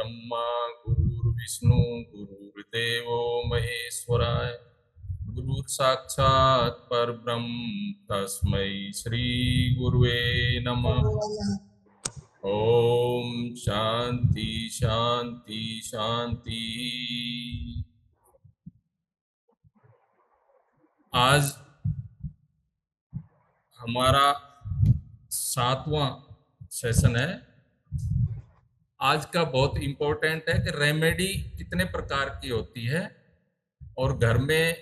ब्रह्मा गुरुर्विष्णु गुरुर्देवो महेश्वराय गुरुः साक्षात् परब्रह्म तस्मै श्री गुरुवे नमः। ओम शांति शांति शांति। आज हमारा 7वां सेशन है। आज का बहुत इंपॉर्टेंट है कि रेमेडी कितने प्रकार की होती है और घर में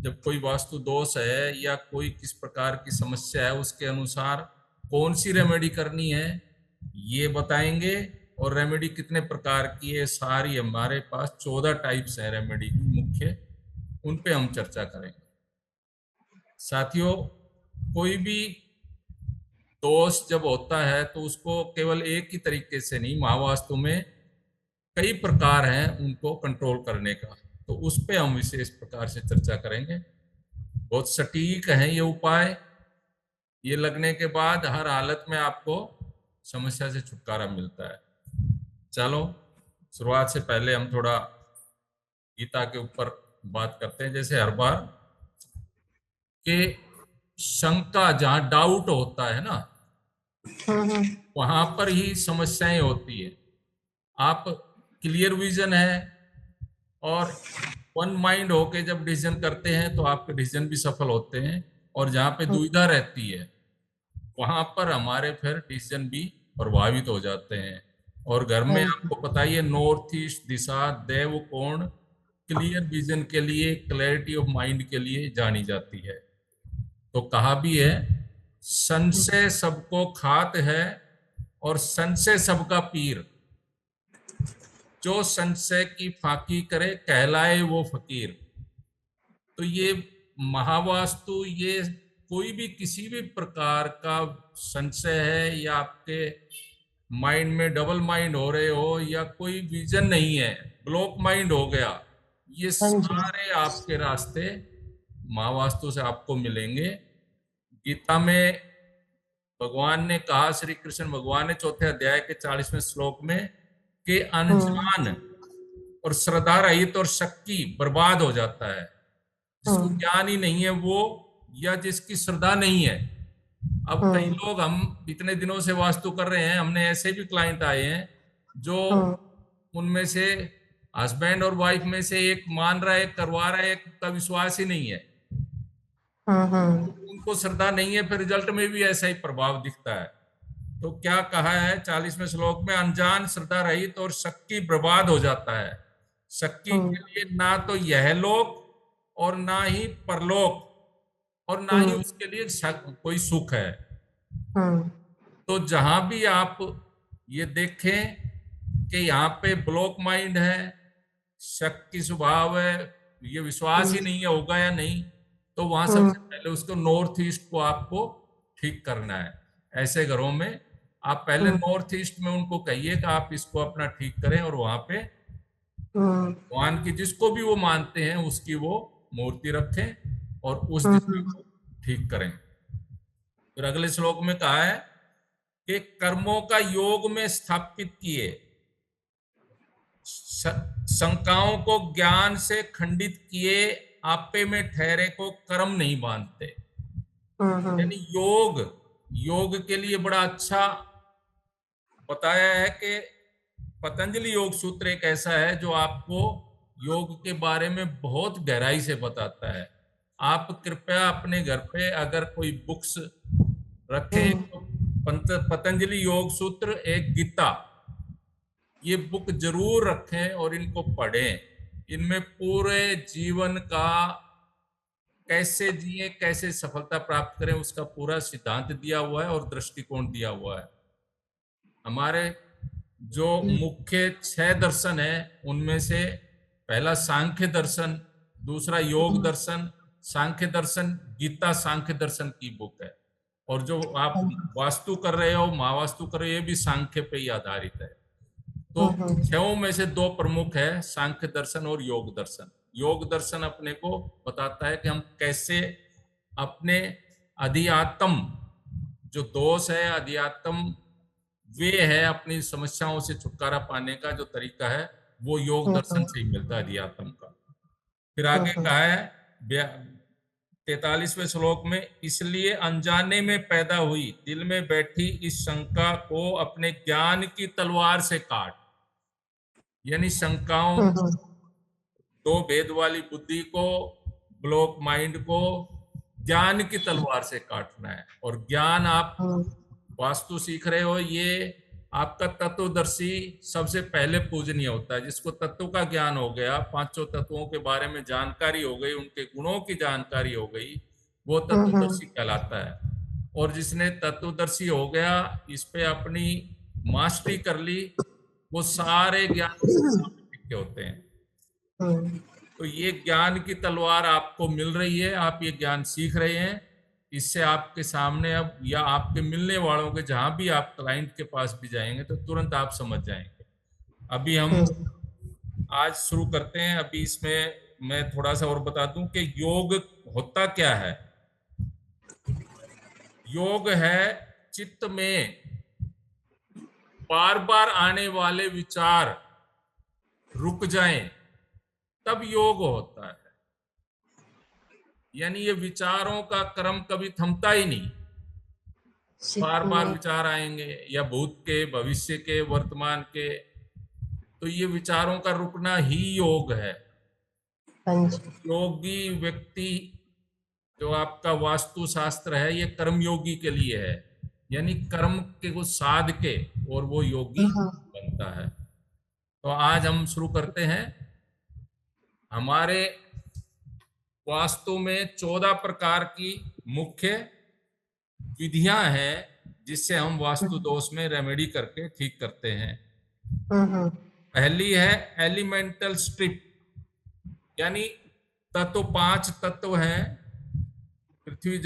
जब कोई वास्तु दोष है या कोई किस प्रकार की समस्या है उसके अनुसार कौन सी रेमेडी करनी है ये बताएंगे। और रेमेडी कितने प्रकार की है सारी हमारे पास 14 टाइप्स है रेमेडी की मुख्य, उन पे हम चर्चा करेंगे। साथियों, कोई भी दोष जब होता है तो उसको केवल एक ही तरीके से नहीं, महावास्तु में कई प्रकार हैं उनको कंट्रोल करने का, तो उस पे हम विशेष प्रकार से चर्चा करेंगे। बहुत सटीक है ये उपाय, ये लगने के बाद हर हालत में आपको समस्या से छुटकारा मिलता है। चलो शुरुआत से पहले हम थोड़ा गीता के ऊपर बात करते हैं। जैसे हर बार के शंका, जहां डाउट होता है ना, वहां पर ही समस्याएं होती है। आप क्लियर विजन है और वन माइंड होके जब डिसीजन करते हैं तो आपके डिसीजन भी सफल होते हैं, और जहां पे दुविधा रहती है वहां पर हमारे फिर डिसीजन भी प्रभावित हो जाते हैं। और घर में आपको पता ही है, नॉर्थ ईस्ट दिशा देव कोण क्लियर विजन के लिए, क्लैरिटी ऑफ माइंड के लिए जानी जाती है। तो कहा भी है, संशय सबको खात है और संशय सबका पीर, जो संशय की फाकी करे कहलाए वो फकीर। तो ये महावास्तु, ये कोई भी किसी भी प्रकार का संशय है या आपके माइंड में डबल माइंड हो रहे हो या कोई विजन नहीं है, ब्लॉक माइंड हो गया, ये सारे आपके रास्ते महावास्तु से आपको मिलेंगे। गीता में भगवान ने कहा, श्री कृष्ण भगवान ने 4थे अध्याय के 40वें श्लोक में, कि अनजान और श्रद्धा रहित और शक्ति बर्बाद हो जाता है। जिसको ज्ञान ही नहीं है वो, या जिसकी श्रद्धा नहीं है। अब कई लोग, हम इतने दिनों से वास्तु कर रहे हैं, हमने ऐसे भी क्लाइंट आए हैं जो उनमें से हस्बैंड और वाइफ में से एक मान रहा है, एक करवा रहा है, एक का विश्वास ही नहीं है, उनको श्रद्धा नहीं है, फिर रिजल्ट में भी ऐसा ही प्रभाव दिखता है। तो क्या कहा है 40वें श्लोक में, अनजान श्रद्धा रहित और शक्ति बर्बाद हो जाता है। शक्ति के लिए ना तो यह लोक और ना ही परलोक और ना ही उसके लिए कोई सुख है। तो जहां भी आप ये देखें कि यहाँ पे ब्लॉक माइंड है, शक की स्वभाव है, ये विश्वास ही नहीं है होगा या नहीं, तो वहां सबसे पहले उसको नॉर्थ ईस्ट को आपको ठीक करना है। ऐसे घरों में आप पहले नॉर्थ ईस्ट में उनको कहिए कि आप इसको अपना ठीक करें, और वहां पे भगवान की जिसको भी वो मानते हैं उसकी वो मूर्ति रखें और उस दिशा को ठीक करें। फिर अगले श्लोक में कहा है कि कर्मों का योग में स्थापित किए, शंकाओं को ज्ञान से खंडित किए, आपे में ठहरे को कर्म नहीं बांधते। यानी योग के लिए बड़ा अच्छा बताया है कि पतंजलि योग सूत्र एक ऐसा है जो आपको योग के बारे में बहुत गहराई से बताता है। आप कृपया अपने घर पे अगर कोई बुक्स रखें तो पतंजलि योग सूत्र, एक गीता, ये बुक जरूर रखें और इनको पढ़ें। इनमें पूरे जीवन का कैसे जिए, कैसे सफलता प्राप्त करें, उसका पूरा सिद्धांत दिया हुआ है और दृष्टिकोण दिया हुआ है। हमारे जो मुख्य 6 दर्शन है उनमें से पहला सांख्य दर्शन, दूसरा योग दर्शन, सांख्य दर्शन गीता सांख्य दर्शन की बुक है। और जो आप वास्तु कर रहे हो, महावास्तु कर रहे हो, ये भी सांख्य पे ही आधारित है। तो 6 में से 2 प्रमुख है, सांख्य दर्शन और योग दर्शन। योग दर्शन अपने को बताता है कि हम कैसे अपने अध्यात्म जो दोष है, अध्यात्म वे है अपनी समस्याओं से छुटकारा पाने का जो तरीका है, वो योग दर्शन से ही मिलता है अध्यात्म का। फिर आगे कहा है 43वें श्लोक में, इसलिए अनजाने में पैदा हुई दिल में बैठी इस शंका को अपने ज्ञान की तलवार से काट। यानी शंकाओं, दो भेद वाली बुद्धि को, ब्लॉक माइंड को ज्ञान की तलवार से काटना है। और ज्ञान, आप वास्तु सीख रहे हो, ये आपका तत्वदर्शी सबसे पहले पूजनीय होता है। जिसको तत्व का ज्ञान हो गया, पांचों तत्वों के बारे में जानकारी हो गई, उनके गुणों की जानकारी हो गई, वो तत्वदर्शी कहलाता है। और जिसने तत्वदर्शी हो गया, इस पे अपनी मास्टरी कर ली, वो सारे ज्ञान उसके सामने टिके होते हैं। तो ये ज्ञान की तलवार आपको मिल रही है, आप ये ज्ञान सीख रहे हैं। इससे आपके सामने अब, या आपके मिलने वालों के, जहां भी आप क्लाइंट के पास भी जाएंगे तो तुरंत आप समझ जाएंगे। अभी हम आज शुरू करते हैं। अभी इसमें मैं थोड़ा सा और बता दूं कि योग होता क्या है। योग है चित्त में बार बार आने वाले विचार रुक जाएं, तब योग होता है। यानी ये विचारों का क्रम कभी थमता ही नहीं, बार बार विचार आएंगे, या भूत के, भविष्य के, वर्तमान के। तो ये विचारों का रुकना ही योग है। योगी व्यक्ति, जो आपका वास्तु शास्त्र है, ये कर्मयोगी के लिए है। यानी कर्म के कुछ साध के और वो योगी बनता है। तो आज हम शुरू करते हैं। हमारे वास्तु में 14 प्रकार की मुख्य विधियां हैं, जिससे हम वास्तु दोष में रेमेडी करके ठीक करते हैं। पहली है एलिमेंटल स्ट्रिप। यानी तत्व, 5 तत्व हैं, पृथ्वी,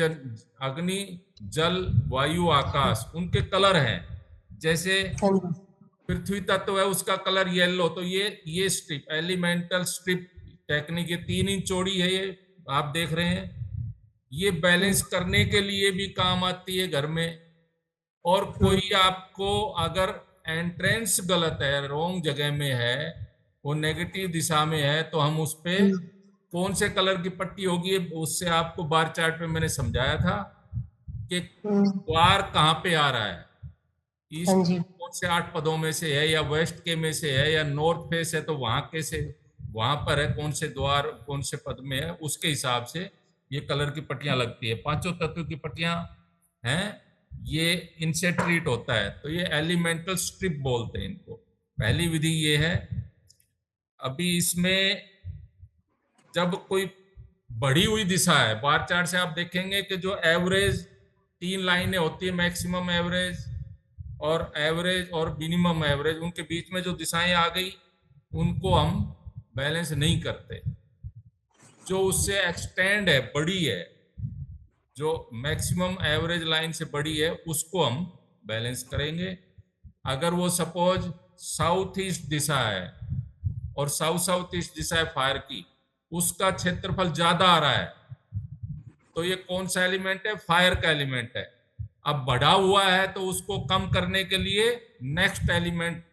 अग्नि, जल, वायु, आकाश। उनके कलर हैं। जैसे पृथ्वी तत्व है, उसका कलर येलो, तो ये स्ट्रिप, एलिमेंटल स्ट्रिप टेक्निक, ये 3 इंच चौड़ी है, ये आप देख रहे हैं। ये बैलेंस करने के लिए भी काम आती है घर में। और कोई आपको अगर एंट्रेंस गलत है, रॉन्ग जगह में है, वो नेगेटिव दिशा में है, तो हम उस पे कौन से कलर की पट्टी होगी, उससे आपको बार चार्ट में मैंने समझाया था कि द्वार कहाँ पे आ रहा है। ईस्ट कौन से 8 पदों में से है, या वेस्ट के में से है, या नॉर्थ फेस है तो वहां कैसे, वहां पर है, कौन से द्वार कौन से पद में है, उसके हिसाब से ये कलर की पट्टियां लगती है। 5 तत्व की पट्टियां हैं, ये इनसे ट्रीट होता है। तो ये एलिमेंटल स्ट्रिप बोलते हैं इनको। पहली विधि ये है। अभी इसमें जब कोई बढ़ी हुई दिशा है, बार चार्ट से आप देखेंगे कि जो एवरेज 3 लाइनें होती है, मैक्सिमम एवरेज और मिनिमम एवरेज, उनके बीच में जो दिशाएं आ गई, उनको हम बैलेंस नहीं करते। जो उससे एक्सटेंड है, बड़ी है, जो मैक्सिमम एवरेज लाइन से बड़ी है, उसको हम बैलेंस करेंगे। अगर वो सपोज साउथ ईस्ट दिशा है और साउथ ईस्ट दिशा है फायर की, उसका क्षेत्रफल ज्यादा आ रहा है, तो ये कौन सा एलिमेंट है? फायर का एलिमेंट है। अब बढ़ा हुआ है तो उसको कम करने के लिए नेक्स्ट एलिमेंट,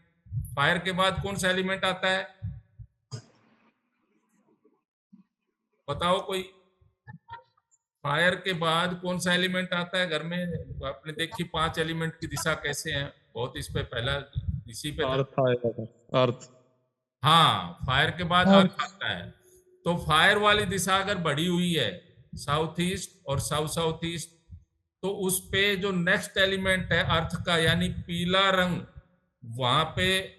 फायर के बाद कौन सा एलिमेंट आता है, बताओ कोई। फायर के बाद कौन सा एलिमेंट आता है घर में? आपने देखी 5 एलिमेंट की दिशा कैसे है, बहुत इस पे पहला इसी पे अर्थ आएगा, अर्थ। हाँ, फायर के बाद अर्थ आता है। तो फायर वाली दिशा अगर बढ़ी हुई है, साउथ ईस्ट और साउथ ईस्ट, तो उस पे जो नेक्स्ट एलिमेंट है अर्थ का, यानी पीला रंग, वहां पे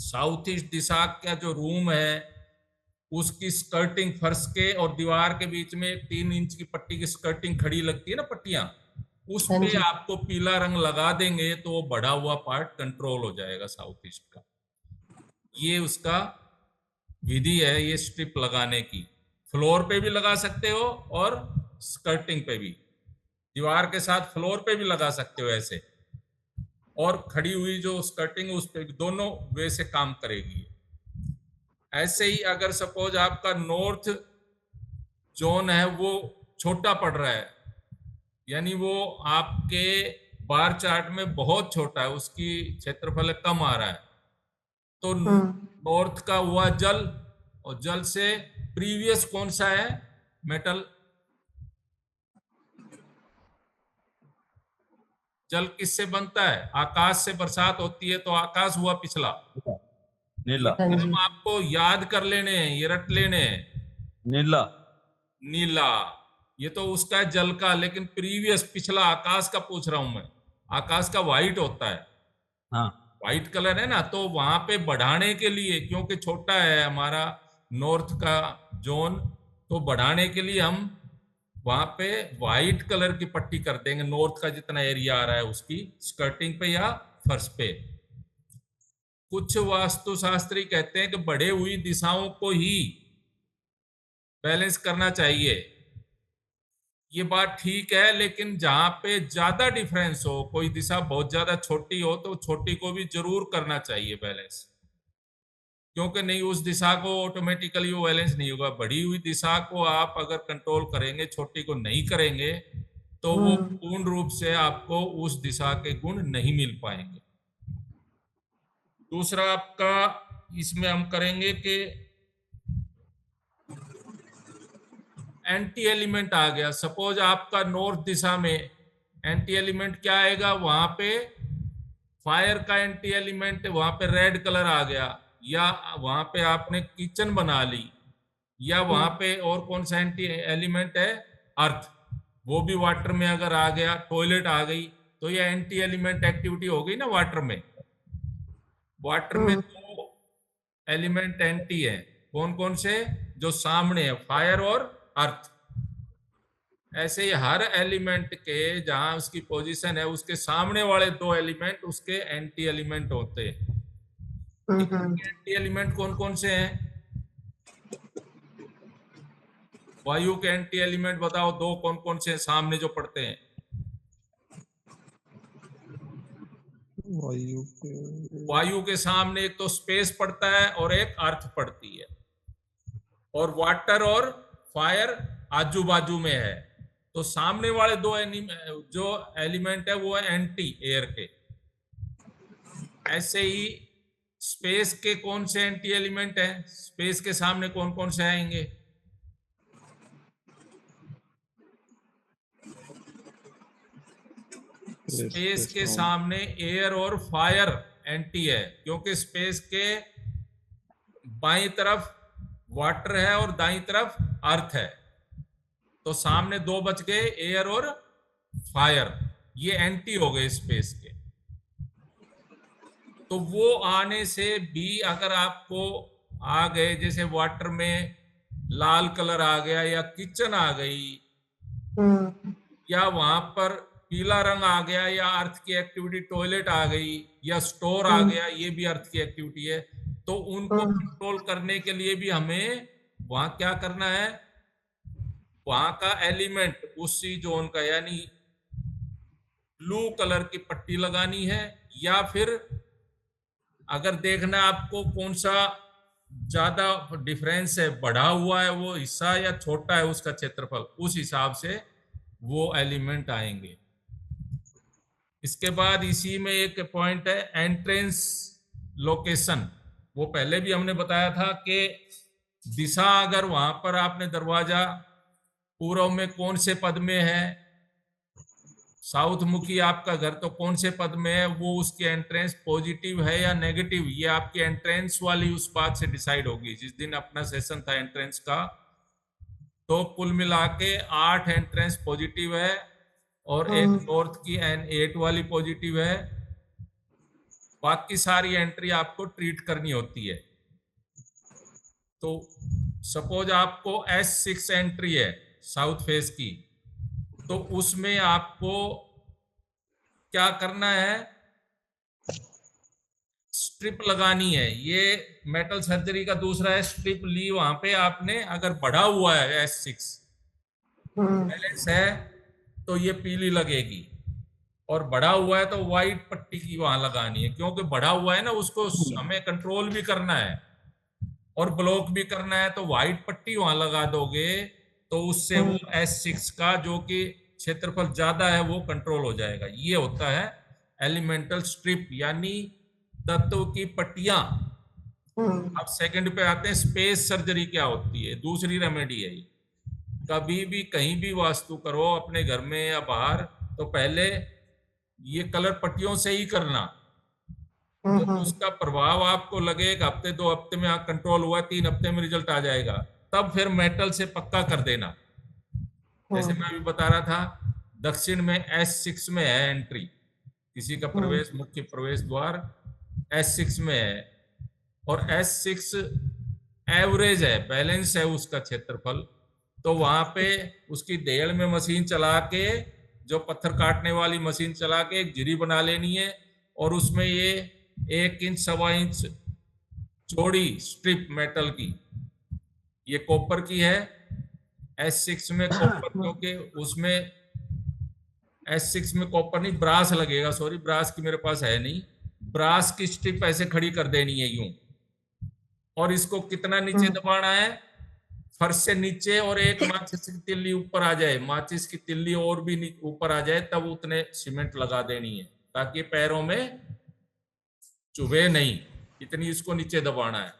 साउथ ईस्ट दिशा का जो रूम है, उसकी स्कर्टिंग, फर्श के और दीवार के बीच में 3 इंच की पट्टी की स्कर्टिंग खड़ी लगती है ना, पट्टियां, उस पे आपको पीला रंग लगा देंगे तो वो बढ़ा हुआ पार्ट कंट्रोल हो जाएगा साउथ ईस्ट का। ये उसका विधि है, ये स्ट्रिप लगाने की। फ्लोर पे भी लगा सकते हो और स्कर्टिंग पे भी, दीवार के साथ फ्लोर पे भी लगा सकते हो ऐसे, और खड़ी हुई जो स्कर्टिंग उस पे, दोनों वे से काम करेगी। ऐसे ही अगर सपोज आपका नॉर्थ जोन है वो छोटा पड़ रहा है, यानी वो आपके बार चार्ट में बहुत छोटा है, उसकी क्षेत्रफल कम आ रहा है। तो नॉर्थ का हुआ जल, और जल से प्रीवियस कौन सा है मेटल? जल किससे बनता है? आकाश से बरसात होती है, तो आकाश हुआ पिछला। नीला। हम आपको याद कर लेने हैं, ये रट लेने हैं। नीला। नीला, ये तो उसका है जल का, लेकिन प्रीवियस पिछला आकाश का पूछ रहा हूं मैं। आकाश का व्हाइट होता है, हाँ। व्हाइट कलर है ना, तो वहां पे बढ़ाने के लिए, क्योंकि छोटा है हमारा नॉर्थ का जोन, तो बढ़ाने के लिए हम वहां पे व्हाइट कलर की पट्टी कर देंगे, नॉर्थ का जितना एरिया आ रहा है उसकी स्कर्टिंग पे या फर्श पे। कुछ वास्तुशास्त्री कहते हैं कि बढ़े हुई दिशाओं को ही बैलेंस करना चाहिए। ये बात ठीक है, लेकिन जहां पे ज्यादा डिफरेंस हो, कोई दिशा बहुत ज्यादा छोटी हो, तो छोटी को भी जरूर करना चाहिए बैलेंस, क्योंकि नहीं उस दिशा को ऑटोमेटिकली वो बैलेंस नहीं होगा। बढ़ी हुई दिशा को आप अगर कंट्रोल करेंगे, छोटी को नहीं करेंगे, तो वो पूर्ण रूप से आपको उस दिशा के गुण नहीं मिल पाएंगे। दूसरा आपका इसमें हम करेंगे कि एंटी एलिमेंट आ गया। सपोज आपका नॉर्थ दिशा में एंटी एलिमेंट क्या आएगा? वहां पे फायर का एंटी एलिमेंट, वहां पे रेड कलर आ गया, या वहां पे आपने किचन बना ली, या वहां पे और कौन सा एंटी एलिमेंट है? अर्थ, वो भी वाटर में अगर आ गया, टॉयलेट आ गई, तो ये एंटी एलिमेंट एक्टिविटी हो गई ना वाटर में। वाटर में दो एलिमेंट एंटी है, कौन कौन से? जो सामने है, फायर और अर्थ। ऐसे ही हर एलिमेंट के जहां उसकी पोजीशन है, उसके सामने वाले दो एलिमेंट उसके एंटी एलिमेंट होते हैं। एंटी एलिमेंट कौन कौन से हैं? वायु के एंटी एलिमेंट बताओ, दो कौन कौन से सामने जो पड़ते हैं? वायु के सामने एक तो स्पेस पड़ता है और एक अर्थ पड़ती है, और वाटर और फायर आजू बाजू में है। तो सामने वाले दो जो एलिमेंट है वो है एंटी एयर के। ऐसे ही स्पेस के कौन से एंटी एलिमेंट है? स्पेस के सामने कौन कौन से आएंगे? स्पेस के सामने एयर और फायर एंटी है, क्योंकि स्पेस के बाईं तरफ वाटर है और दाईं तरफ अर्थ है, तो सामने दो बच गए, एयर और फायर, ये एंटी हो गए स्पेस के। तो वो आने से भी अगर आपको आ गए, जैसे वाटर में लाल कलर आ गया, या किचन आ गई, या वहां पर पीला रंग आ गया, या अर्थ की एक्टिविटी टॉयलेट आ गई, या स्टोर आ गया, ये भी अर्थ की एक्टिविटी है, तो उनको कंट्रोल करने के लिए भी हमें वहां क्या करना है? वहां का एलिमेंट उसी जोन का, यानी ब्लू कलर की पट्टी लगानी है, या फिर अगर देखना आपको कौन सा ज्यादा डिफरेंस है, बढ़ा हुआ है वो हिस्सा या छोटा है उसका क्षेत्रफल, उस हिसाब से वो एलिमेंट आएंगे। इसके बाद इसी में एक पॉइंट है एंट्रेंस लोकेशन। वो पहले भी हमने बताया था कि दिशा, अगर वहां पर आपने दरवाजा पूर्व में कौन से पद में है, साउथ मुखी आपका घर, तो कौन से पद में है, वो उसकी एंट्रेंस पॉजिटिव है या नेगेटिव, ये आपकी एंट्रेंस वाली उस बात से डिसाइड होगी। जिस दिन अपना सेशन था एंट्रेंस का, तो कुल मिला के 8 एंट्रेंस पॉजिटिव है, और एक नॉर्थ की N8 वाली पॉजिटिव है। बाकी सारी एंट्री आपको ट्रीट करनी होती है। तो सपोज आपको S6 एंट्री है साउथ फेस की, तो उसमें आपको क्या करना है? स्ट्रिप लगानी है। ये मेटल सर्जरी का दूसरा है, स्ट्रिप ली वहां पे आपने। अगर बढ़ा हुआ है S6 बैलेंस है, तो ये पीली लगेगी, और बढ़ा हुआ है तो व्हाइट पट्टी की वहां लगानी है, क्योंकि बढ़ा हुआ है ना, उसको हमें कंट्रोल भी करना है और ब्लॉक भी करना है। तो व्हाइट पट्टी वहां लगा दोगे, तो उससे वो S6 का, जो कि क्षेत्रफल ज्यादा है वो कंट्रोल हो जाएगा। ये होता है एलिमेंटल स्ट्रिप, यानी तत्व की पट्टियां। अब सेकंड पे आते हैं, स्पेस सर्जरी क्या होती है, दूसरी रेमेडी है ये। कभी भी कहीं भी वास्तु करो अपने घर में या बाहर, तो पहले ये कलर पट्टियों से ही करना। जब उसका प्रभाव आपको लगे 1 हफ्ते 2 हफ्ते में कंट्रोल हुआ, 3 हफ्ते में रिजल्ट आ जाएगा, तब फिर मेटल से पक्का कर देना। जैसे मैं अभी बता रहा था, दक्षिण में S6 में है एंट्री, किसी का प्रवेश, मुख्य प्रवेश द्वार S6 में है, और S6 एवरेज है, बैलेंस है उसका क्षेत्रफल। तो वहां पे उसकी देहल में मशीन चला के, जो पत्थर काटने वाली मशीन चला के एक झिरी बना लेनी है, और उसमें ये 1 इंच 1.25 इंच चौड़ी स्ट्रिप मेटल की, ये कॉपर की है। S6 में कॉपर, क्योंकि उसमें S6 में कॉपर नहीं, ब्रास लगेगा, सॉरी, ब्रास की मेरे पास है नहीं। ब्रास की स्ट्रिप ऐसे खड़ी कर देनी है यूं, और इसको कितना नीचे दबाना है, फर्श से नीचे, और एक माचिस की तिल्ली ऊपर आ जाए, माचिस की तिल्ली और भी ऊपर आ जाए, तब उतने सीमेंट लगा देनी है, ताकि पैरों में चुभे नहीं। इतनी इसको नीचे दबाना है,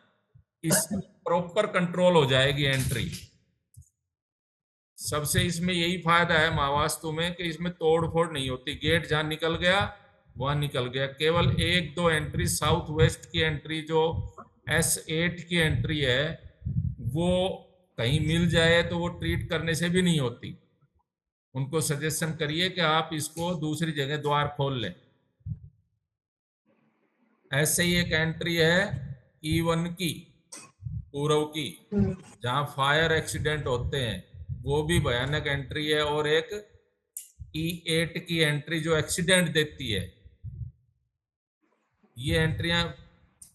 इस प्रॉपर कंट्रोल हो जाएगी एंट्री। सबसे इसमें यही फायदा है महावास्तु में कि इसमें तोड़ फोड़ नहीं होती, गेट जहां निकल गया वहां निकल गया। केवल 1-2 एंट्री, साउथ वेस्ट की एंट्री जो S8 की एंट्री है, वो कहीं मिल जाए तो वो ट्रीट करने से भी नहीं होती। उनको सजेशन करिए कि आप इसको दूसरी जगह द्वार खोल लें। ऐसे ही एक एंट्री है E1 की, पूर्व की, जहां फायर एक्सीडेंट होते हैं, वो भी भयानक एंट्री है। और एक E8 की एंट्री जो एक्सीडेंट देती है। ये एंट्रियां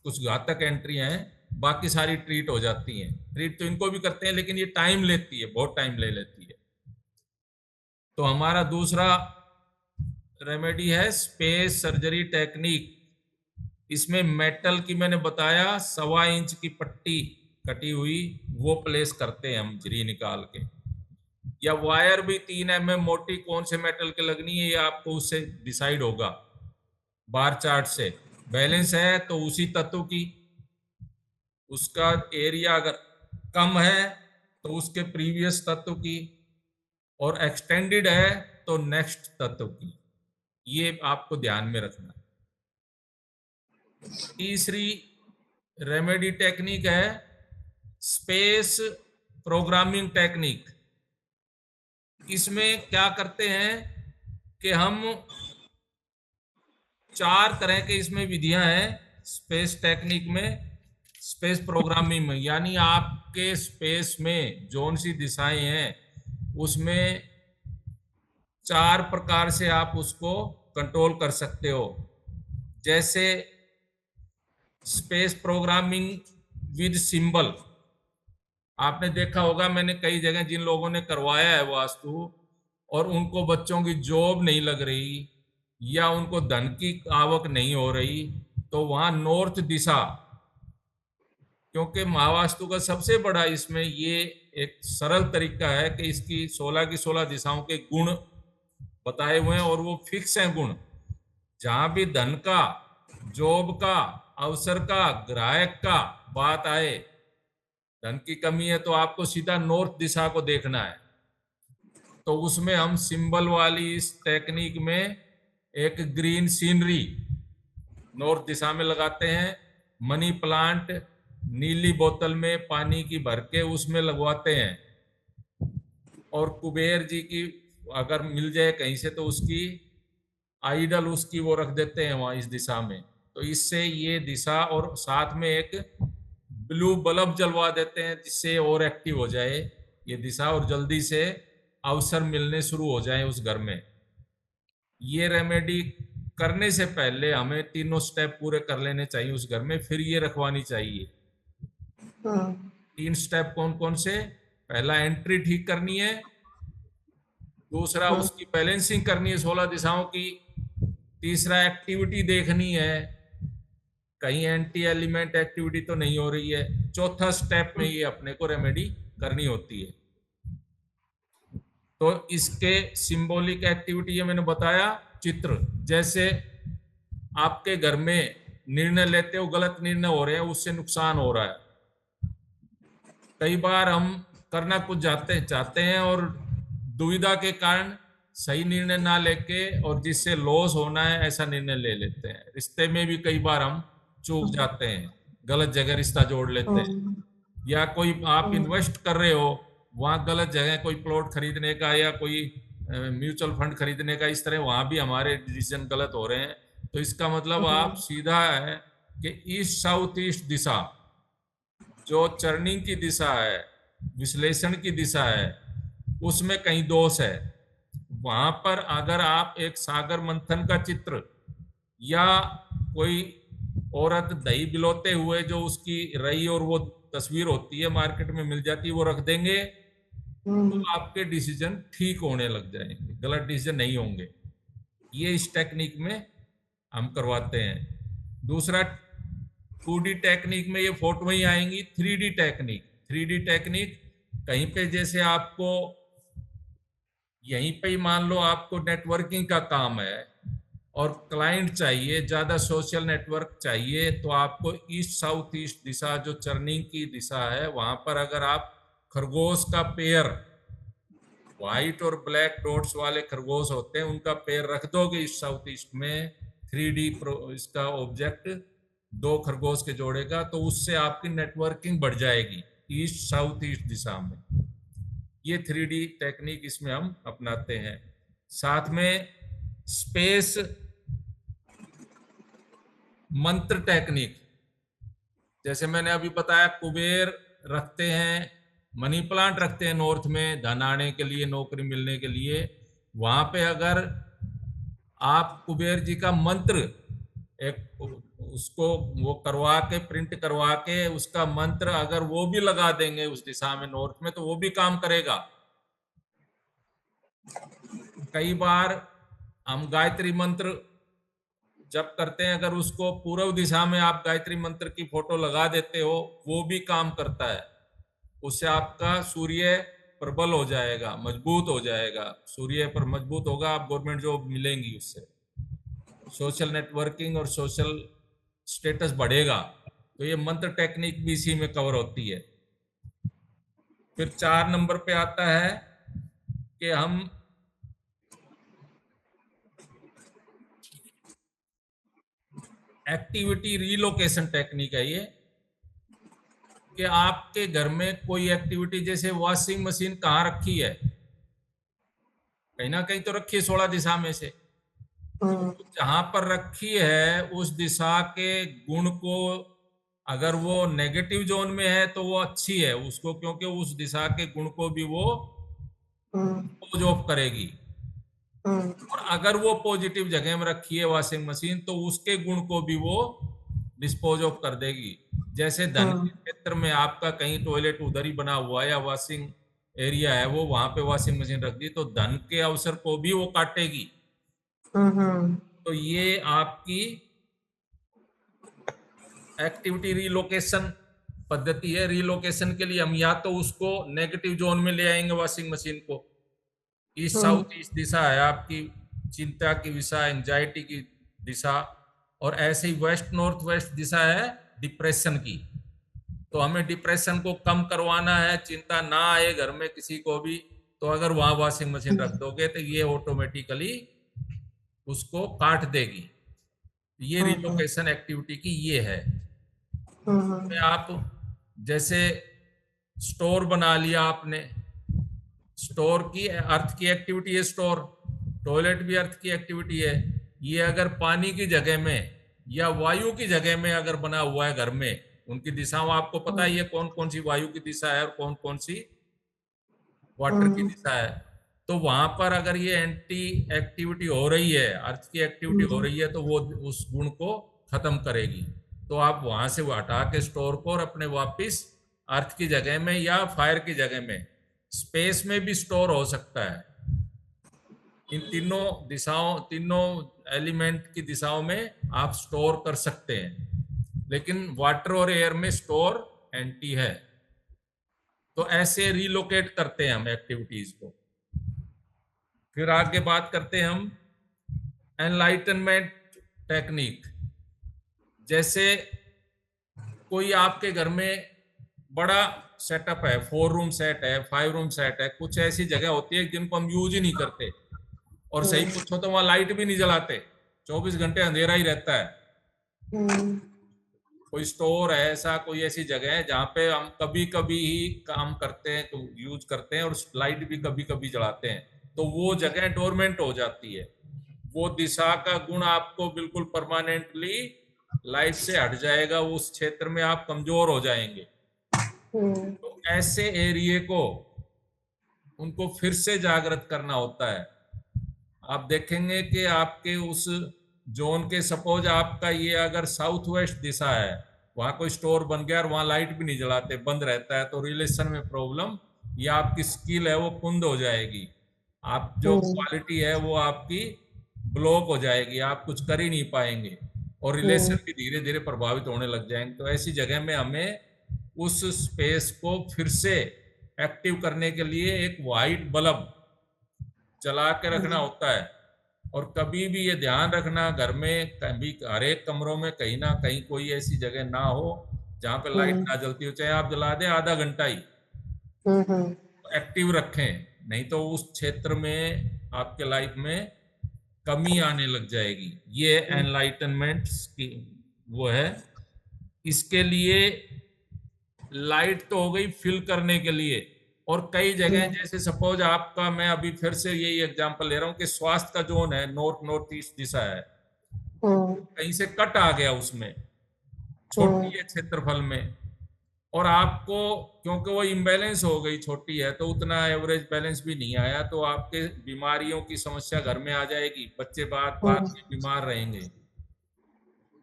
कुछ घातक एंट्रियां हैं, बाकी सारी ट्रीट हो जाती हैं। ट्रीट तो इनको भी करते हैं, लेकिन ये टाइम लेती है, बहुत टाइम ले लेती है। तो हमारा दूसरा रेमेडी है स्पेस सर्जरी टेक्निक। इसमें मेटल की मैंने बताया 1.25 इंच की पट्टी कटी हुई, वो प्लेस करते हैं हम झिरी निकाल के। या वायर भी 3 mm मोटी कौन से मेटल के लगनी है, ये आपको उससे डिसाइड होगा बार चार्ट से। बैलेंस है तो उसी तत्व की, उसका एरिया अगर कम है तो उसके प्रीवियस तत्व की, और एक्सटेंडेड है तो नेक्स्ट तत्व की। ये आपको ध्यान में रखना। तीसरी रेमेडी टेक्निक है स्पेस प्रोग्रामिंग टेक्निक। इसमें क्या करते हैं कि हम 4 तरह के इसमें विधियां हैं स्पेस टेक्निक में, स्पेस प्रोग्रामिंग में। यानी आपके स्पेस में जोन सी दिशाएं हैं, उसमें 4 प्रकार से आप उसको कंट्रोल कर सकते हो। जैसे स्पेस प्रोग्रामिंग विद सिंबल, आपने देखा होगा, मैंने कई जगह जिन लोगों ने करवाया है वास्तु, और उनको बच्चों की जॉब नहीं लग रही या उनको धन की आवक नहीं हो रही, तो वहां नॉर्थ दिशा, क्योंकि महावास्तु का सबसे बड़ा इसमें ये एक सरल तरीका है कि इसकी 16 की 16 दिशाओं के गुण बताए हुए हैं, और वो फिक्स हैं गुण। जहां भी धन का, जॉब का, अवसर का, ग्राहक का बात आए, धन की कमी है, तो आपको सीधा नॉर्थ दिशा को देखना है। तो उसमें हम सिंबल वाली इस टेक्निक में एक ग्रीन सीनरी नॉर्थ दिशा में लगाते हैं। मनी प्लांट नीली बोतल में पानी की भर के उसमें लगवाते हैं, और कुबेर जी की अगर मिल जाए कहीं से तो उसकी आइडल उसकी वो रख देते हैं वहां इस दिशा में। तो इससे ये दिशा, और साथ में एक ब्लू बल्ब जलवा देते हैं जिससे और एक्टिव हो जाए ये दिशा, और जल्दी से अवसर मिलने शुरू हो जाए उस घर में। ये रेमेडी करने से पहले हमें तीनों स्टेप पूरे कर लेने चाहिए उस घर में, फिर ये रखवानी चाहिए। 3 स्टेप कौन कौन से? पहला, एंट्री ठीक करनी है। दूसरा, उसकी बैलेंसिंग करनी है 16 दिशाओं की। तीसरा, एक्टिविटी देखनी है, कहीं एंटी एलिमेंट एक्टिविटी तो नहीं हो रही है। चौथा स्टेप में ये अपने को रेमेडी करनी होती है। तो इसके सिंबॉलिक एक्टिविटी ये मैंने बताया, चित्र, जैसे आपके घर में निर्णय लेते हो, गलत निर्णय हो रहे हैं, उससे नुकसान हो रहा है। कई बार हम करना कुछ चाहते हैं और दुविधा के कारण सही निर्णय ना लेके और जिससे लॉस होना है ऐसा निर्णय ले लेते हैं। रिश्ते में भी कई बार हम चूक जाते हैं, गलत जगह रिश्ता जोड़ लेते हैं। या कोई आप इन्वेस्ट कर रहे हो, वहां गलत जगह कोई प्लॉट खरीदने का या कोई म्यूचुअल फंड खरीदने का, इस तरह वहां भी हमारे डिसीजन गलत हो रहे हैं। तो इसका मतलब आप सीधा है कि ईस्ट साउथ ईस्ट दिशा जो चर्निंग की दिशा है, विश्लेषण की दिशा है, उसमें कहीं दोष है। वहां पर अगर आप एक सागर मंथन का चित्र या कोई औरत दही बिलोते हुए जो उसकी रई और वो तस्वीर होती है मार्केट में मिल जाती है, वो रख देंगे तो आपके डिसीजन ठीक होने लग जाएंगे, गलत डिसीजन नहीं होंगे। ये इस टेक्निक में हम करवाते हैं। दूसरा 2D टेक्निक में ये फोटो ही आएंगी। 3D टेक्निक, 3D टेक्निक कहीं पे जैसे आपको यहीं पे ही मान लो आपको नेटवर्किंग का काम है और क्लाइंट चाहिए, ज्यादा सोशल नेटवर्क चाहिए, तो आपको ईस्ट साउथ ईस्ट दिशा जो चर्निंग की दिशा है वहां पर अगर आप खरगोश का पेयर, व्हाइट और ब्लैक डॉट्स वाले खरगोश होते हैं, उनका पेयर रख दोगे ईस्ट साउथ ईस्ट में, 3D इसका ऑब्जेक्ट दो खरगोश के जोड़ेगा, तो उससे आपकी नेटवर्किंग बढ़ जाएगी ईस्ट साउथ ईस्ट दिशा में। ये 3D टेक्निक इसमें हम अपनाते हैं। साथ में स्पेस मंत्र टेक्निक, जैसे मैंने अभी बताया, कुबेर रखते हैं, मनी प्लांट रखते हैं नॉर्थ में धन आने के लिए, नौकरी मिलने के लिए। वहां पे अगर आप कुबेर जी का मंत्र एक उसको वो करवा के, प्रिंट करवा के उसका मंत्र अगर वो भी लगा देंगे उस दिशा में नॉर्थ में, तो वो भी काम करेगा। कई बार हम गायत्री मंत्र जब करते हैं, अगर उसको पूर्व दिशा में आप गायत्री मंत्र की फोटो लगा देते हो, वो भी काम करता है। उससे आपका सूर्य प्रबल हो जाएगा, मजबूत हो जाएगा। सूर्य पर मजबूत होगा, आप गवर्नमेंट जॉब मिलेंगी उससे, सोशल नेटवर्किंग और सोशल स्टेटस बढ़ेगा। तो ये मंत्र टेक्निक भी इसी में कवर होती है। फिर 4 नंबर पे आता है कि हम एक्टिविटी रीलोकेशन टेक्निक है ये, कि आपके घर में कोई एक्टिविटी, जैसे वॉशिंग मशीन कहाँ रखी है, कहीं ना कहीं तो रखी है 16 दिशा में से। जहां पर रखी है उस दिशा के गुण को, अगर वो नेगेटिव जोन में है तो वो अच्छी है उसको, क्योंकि उस दिशा के गुण को भी वो डिस्पोज ऑफ करेगी। और अगर वो पॉजिटिव जगह में रखी है वॉशिंग मशीन, तो उसके गुण को भी वो डिस्पोज ऑफ कर देगी। जैसे धन के क्षेत्र में आपका कहीं टॉयलेट उधर ही बना हुआ है या वॉशिंग एरिया है, वो वहां पे वॉशिंग मशीन रख दी, तो धन के अवसर को भी वो काटेगी। तो ये आपकी एक्टिविटी रीलोकेशन पद्धति है। रीलोकेशन के लिए हम या तो उसको नेगेटिव जोन में ले आएंगे वॉशिंग मशीन को, ईस्ट साउथ ईस्ट दिशा है आपकी चिंता की दिशा, एंजाइटी की दिशा, और ऐसे ही वेस्ट नॉर्थ वेस्ट दिशा है डिप्रेशन की। तो हमें डिप्रेशन को कम करवाना है, चिंता ना आए घर में किसी को भी, तो अगर वहां वॉशिंग मशीन रख दोगे तो ये ऑटोमेटिकली उसको काट देगी। ये रिलोकेशन एक्टिविटी की ये है। आप जैसे स्टोर बना लिया आपने, स्टोर की अर्थ की एक्टिविटी है स्टोर, टॉयलेट भी अर्थ की एक्टिविटी है। ये अगर पानी की जगह में या वायु की जगह में अगर बना हुआ है घर में, उनकी दिशाओं आपको पता है ये कौन कौन सी वायु की दिशा है और कौन कौन सी वाटर की दिशा है। तो वहां पर अगर ये एंटी एक्टिविटी हो रही है, अर्थ की एक्टिविटी हो रही है, तो वो उस गुण को खत्म करेगी। तो आप वहां से वो हटा के स्टोर को और अपने वापिस अर्थ की जगह में या फायर की जगह में, स्पेस में भी स्टोर हो सकता है। इन तीनों दिशाओं, तीनों एलिमेंट की दिशाओं में आप स्टोर कर सकते हैं, लेकिन वाटर और एयर में स्टोर एंटी है। तो ऐसे रिलोकेट करते हैं हम एक्टिविटीज को। फिर आगे बात करते हैं हम एनलाइटनमेंट टेक्निक। जैसे कोई आपके घर में बड़ा सेटअप है, 4 रूम सेट है, 5 रूम सेट है, कुछ ऐसी जगह होती है जिनको हम यूज ही नहीं करते, और सही पूछो तो वहां लाइट भी नहीं जलाते, 24 घंटे अंधेरा ही रहता है। कोई स्टोर है ऐसा, कोई ऐसी जगह है जहाँ पे हम कभी कभी ही काम करते हैं तो यूज करते हैं, और लाइट भी कभी कभी जलाते हैं, तो वो जगह डोरमेंट हो जाती है। वो दिशा का गुण आपको बिल्कुल परमानेंटली लाइफ से हट जाएगा, उस क्षेत्र में आप कमजोर हो जाएंगे। तो ऐसे एरिया को उनको फिर से जागृत करना होता है। आप देखेंगे कि आपके उस जोन के, सपोज आपका ये अगर साउथ वेस्ट दिशा है, वहां कोई स्टोर बन गया और वहां लाइट भी नहीं जलाते, बंद रहता है, तो रिलेशन में प्रॉब्लम, या आपकी स्किल है वो कुंद हो जाएगी, आप जो क्वालिटी है वो आपकी ब्लॉक हो जाएगी, आप कुछ कर ही नहीं पाएंगे, और रिलेशन भी धीरे धीरे प्रभावित होने लग जाएंगे। तो ऐसी जगह में हमें उस स्पेस को फिर से एक्टिव करने के लिए एक वाइट बल्ब जला के रखना होता है। और कभी भी ये ध्यान रखना, घर में कभी हर एक कमरों में कहीं ना कहीं कोई ऐसी जगह ना हो जहां पे लाइट ना जलती हो, चाहे आप जला दें आधा घंटा ही, एक्टिव रखें, नहीं तो उस क्षेत्र में आपके लाइफ में कमी आने लग जाएगी। ये एनलाइटनमेंट की वो है। इसके लिए लाइट तो हो गई फिल करने के लिए, और कई जगह जैसे सपोज आपका, मैं अभी फिर से यही एग्जांपल ले रहा हूँ कि स्वास्थ्य का जोन है, नॉर्थ नॉर्थ ईस्ट दिशा है, कहीं से कट आ गया उसमें, छोटी है क्षेत्रफल में, और आपको क्योंकि वो इम्बैलेंस हो गई, छोटी है तो उतना एवरेज बैलेंस भी नहीं आया, तो आपके बीमारियों की समस्या घर में आ जाएगी, बच्चे बात बात में बीमार रहेंगे।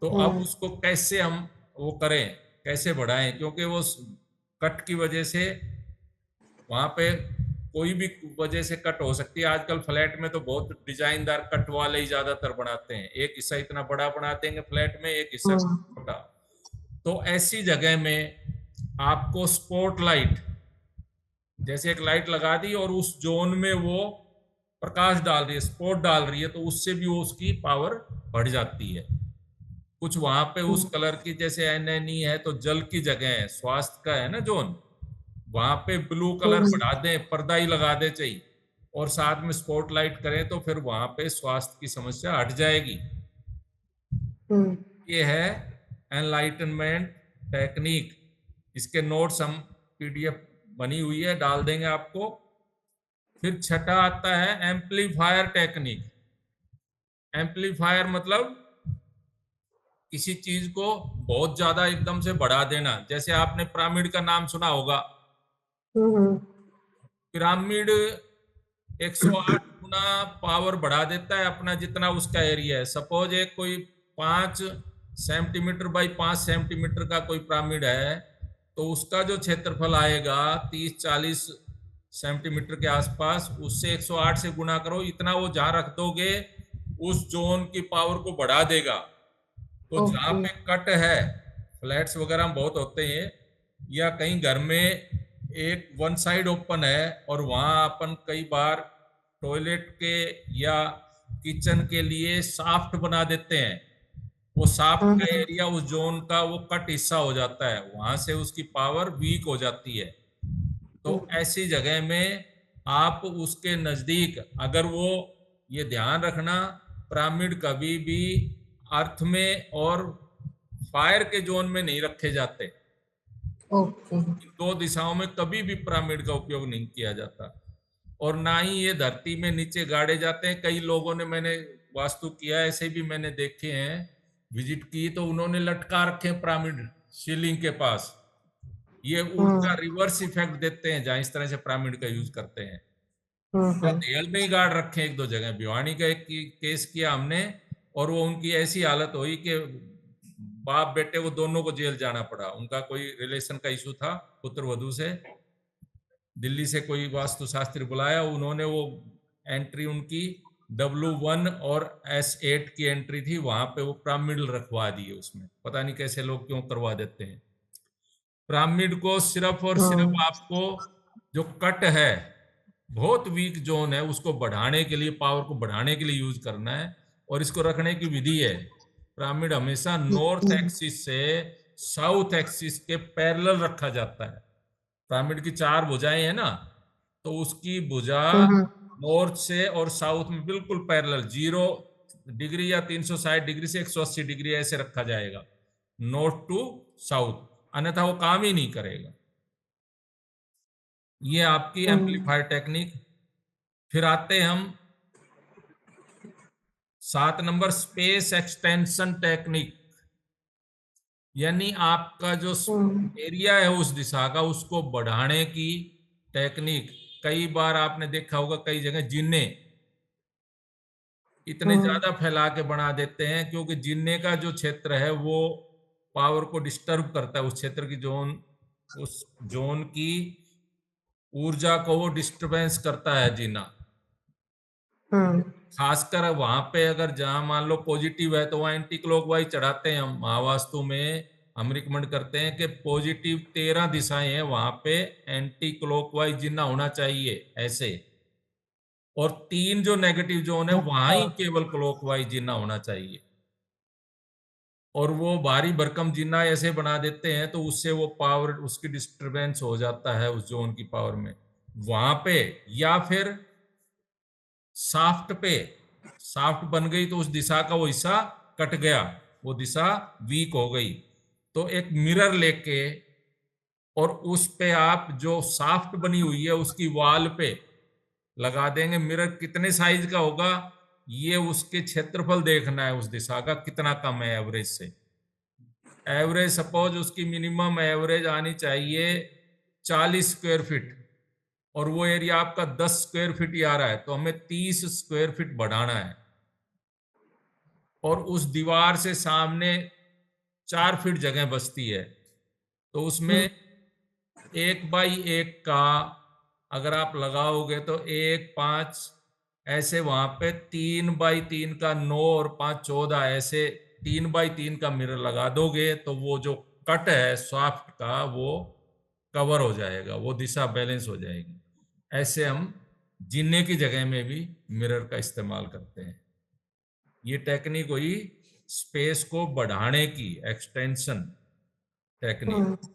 तो अब उसको कैसे हम वो करें, कैसे बढ़ाएं, क्योंकि वो कट की वजह से वहां पे कोई भी वजह से कट हो सकती है। आजकल फ्लैट में तो बहुत डिजाइनदार कट वाले ही ज्यादातर बनाते हैं, एक हिस्सा इतना बड़ा बना देंगे फ्लैट में, एक हिस्सा छोटा। तो ऐसी जगह में आपको स्पॉट लाइट, जैसे एक लाइट लगा दी और उस जोन में वो प्रकाश डाल रही है, स्पॉट डाल रही है, तो उससे भी वो उसकी पावर बढ़ जाती है। कुछ वहां पे उस कलर की, जैसे एनएनई है तो जल की जगह है, स्वास्थ्य का है ना जोन, वहां पे ब्लू कलर बढ़ा दें, पर्दा ही लगा दे चाहिए, और साथ में स्पॉटलाइट करें, तो फिर वहां पे स्वास्थ्य की समस्या हट जाएगी। ये है एनलाइटनमेंट टेक्निक। इसके नोट्स हम पीडीएफ बनी हुई है, डाल देंगे आपको। फिर छठा आता है एम्पलीफायर टेक्निक। एम्पलीफायर मतलब किसी चीज को बहुत ज्यादा एकदम से बढ़ा देना। जैसे आपने पिरामिड का नाम सुना होगा, पिरामिड 108 गुना पावर बढ़ा देता है अपना, जितना उसका एरिया है। सपोज एक कोई 5 सेंटीमीटर बाई 5 सेंटीमीटर का कोई पिरामिड है, तो उसका जो क्षेत्रफल आएगा 30-40 सेंटीमीटर के आसपास, उससे 108 से गुना करो, इतना वो जहां रख दोगे उस जोन की पावर को बढ़ा देगा। तो जहां पे कट है, फ्लैट्स वगैरह में बहुत होते हैं, या कहीं घर में एक वन साइड ओपन है और वहां अपन कई बार टॉयलेट के या किचन के लिए साफ्ट बना देते हैं, वो साफ्ट का एरिया उस जोन का वो कट हिस्सा हो जाता है, वहां से उसकी पावर वीक हो जाती है। तो ऐसी जगह में आप उसके नजदीक, अगर वो, ये ध्यान रखना, पिरामिड कभी भी अर्थ में और फायर के जोन में नहीं रखे जाते। दो दिशाओं में कभी भी पिरामिड का उपयोग नहीं किया जाता, और ना ही ये धरती में नीचे गाड़े जाते हैं। कई लोगों ने, मैंने वास्तु किया ऐसे भी मैंने देखे हैं, विजिट की, तो उन्होंने लटका रखे पिरामिड सीलिंग के पास। ये उल्टा रिवर्स इफेक्ट देते हैं जहां इस तरह से पिरामिड का यूज करते हैं। जेल में ही गाड़ रखे एक दो जगह। भिवानी का एक केस किया हमने, और वो उनकी ऐसी हालत हुई कि बाप बेटे वो दोनों को जेल जाना पड़ा। उनका कोई रिलेशन का इशू था पुत्र वधू से, दिल्ली से कोई वास्तुशास्त्री बुलाया, उन्होंने वो एंट्री उनकी W1 और S8 की एंट्री थी, वहां पे वो पिरामिड रखवा दिए उसमें। पता नहीं कैसे लोग क्यों करवा देते हैं। पिरामिड को सिर्फ और सिर्फ आपको जो कट है बहुत वीक जोन है उसको बढ़ाने के लिए, पावर को बढ़ाने के लिए यूज करना है। और इसको रखने की विधि है, पिरामिड हमेशा नॉर्थ एक्सिस से साउथ एक्सिस के पैरेलल रखा जाता है। पिरामिड की 4 भुजाएं हैं ना, तो उसकी भुजा नॉर्थ से और साउथ में बिल्कुल पैरेलल 0 डिग्री या 360 डिग्री से 180 डिग्री ऐसे रखा जाएगा, नॉर्थ टू साउथ, अन्यथा वो काम ही नहीं करेगा। ये आपकी एम्पलीफायर टेक्निक। फिर आते हैं हम 7 नंबर, स्पेस एक्सटेंशन टेक्निक, यानी आपका जो एरिया है उस दिशा का उसको बढ़ाने की टेक्निक। कई बार आपने देखा होगा कई जगह जिन्ने इतने ज्यादा फैला के बना देते हैं, क्योंकि जिन्ने का जो क्षेत्र है वो पावर को डिस्टर्ब करता है, उस क्षेत्र की जोन, उस जोन की ऊर्जा को वो डिस्टरबेंस करता है जीना। खासकर वहां पे अगर जहां मान लो पॉजिटिव है तो वहां एंटी क्लॉकवाइज चढ़ाते हैं हम। महावास्तु में हम रिकमेंड करते हैं कि पॉजिटिव 13 दिशाएं हैं वहां पे एंटी क्लॉकवाइज जिन्ना होना चाहिए ऐसे, और 3 जो नेगेटिव जोन है वहां ही केवल क्लॉकवाइज जिन्ना होना चाहिए। और वो भारी भरकम जिन्ना ऐसे बना देते हैं तो उससे वो पावर, उसकी डिस्टरबेंस हो जाता है उस जोन की पावर में वहां पे। या फिर साफ्ट पे, साफ्ट बन गई तो उस दिशा का वो हिस्सा कट गया, वो दिशा वीक हो गई, तो एक मिरर लेके और उस पे आप जो साफ्ट बनी हुई है उसकी वॉल पे लगा देंगे। मिरर कितने साइज का होगा, ये उसके क्षेत्रफल देखना है उस दिशा का कितना कम है एवरेज से। एवरेज सपोज उसकी मिनिमम एवरेज आनी चाहिए 40 स्क्वायर फीट, और वो एरिया आपका 10 स्क्वायर फीट ही आ रहा है, तो हमें 30 स्क्वायर फीट बढ़ाना है। और उस दीवार से सामने 4 फीट जगह बचती है, तो उसमें 1 बाई 1 का अगर आप लगाओगे तो 1, 5 ऐसे, वहां पे 3 बाई 3 का 9 और 5, 14 ऐसे 3 बाई 3 का मिरर लगा दोगे तो वो जो कट है शाफ्ट का वो कवर हो जाएगा, वो दिशा बैलेंस हो जाएगी। ऐसे हम जीने की जगह में भी मिरर का इस्तेमाल करते हैं। ये टेक्निक हुई स्पेस को बढ़ाने की, एक्सटेंशन टेक्निक।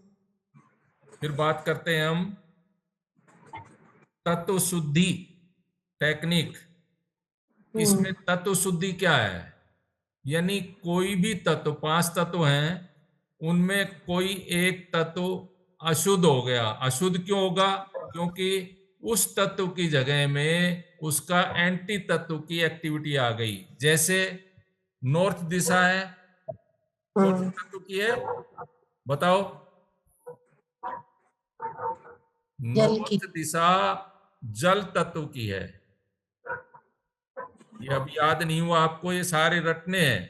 फिर बात करते हैं हम तत्व शुद्धि टेक्निक। इसमें तत्व शुद्धि क्या है, यानी कोई भी तत्व, 5 तत्व हैं, उनमें कोई एक तत्व अशुद्ध हो गया। अशुद्ध क्यों होगा, क्योंकि उस तत्व की जगह में उसका एंटी तत्व की एक्टिविटी आ गई। जैसे नॉर्थ दिशा है, कौन से तत्व की है बताओ? जल की। नॉर्थ दिशा जल तत्व की है। ये अब याद नहीं हुआ आपको, ये सारे रटने हैं।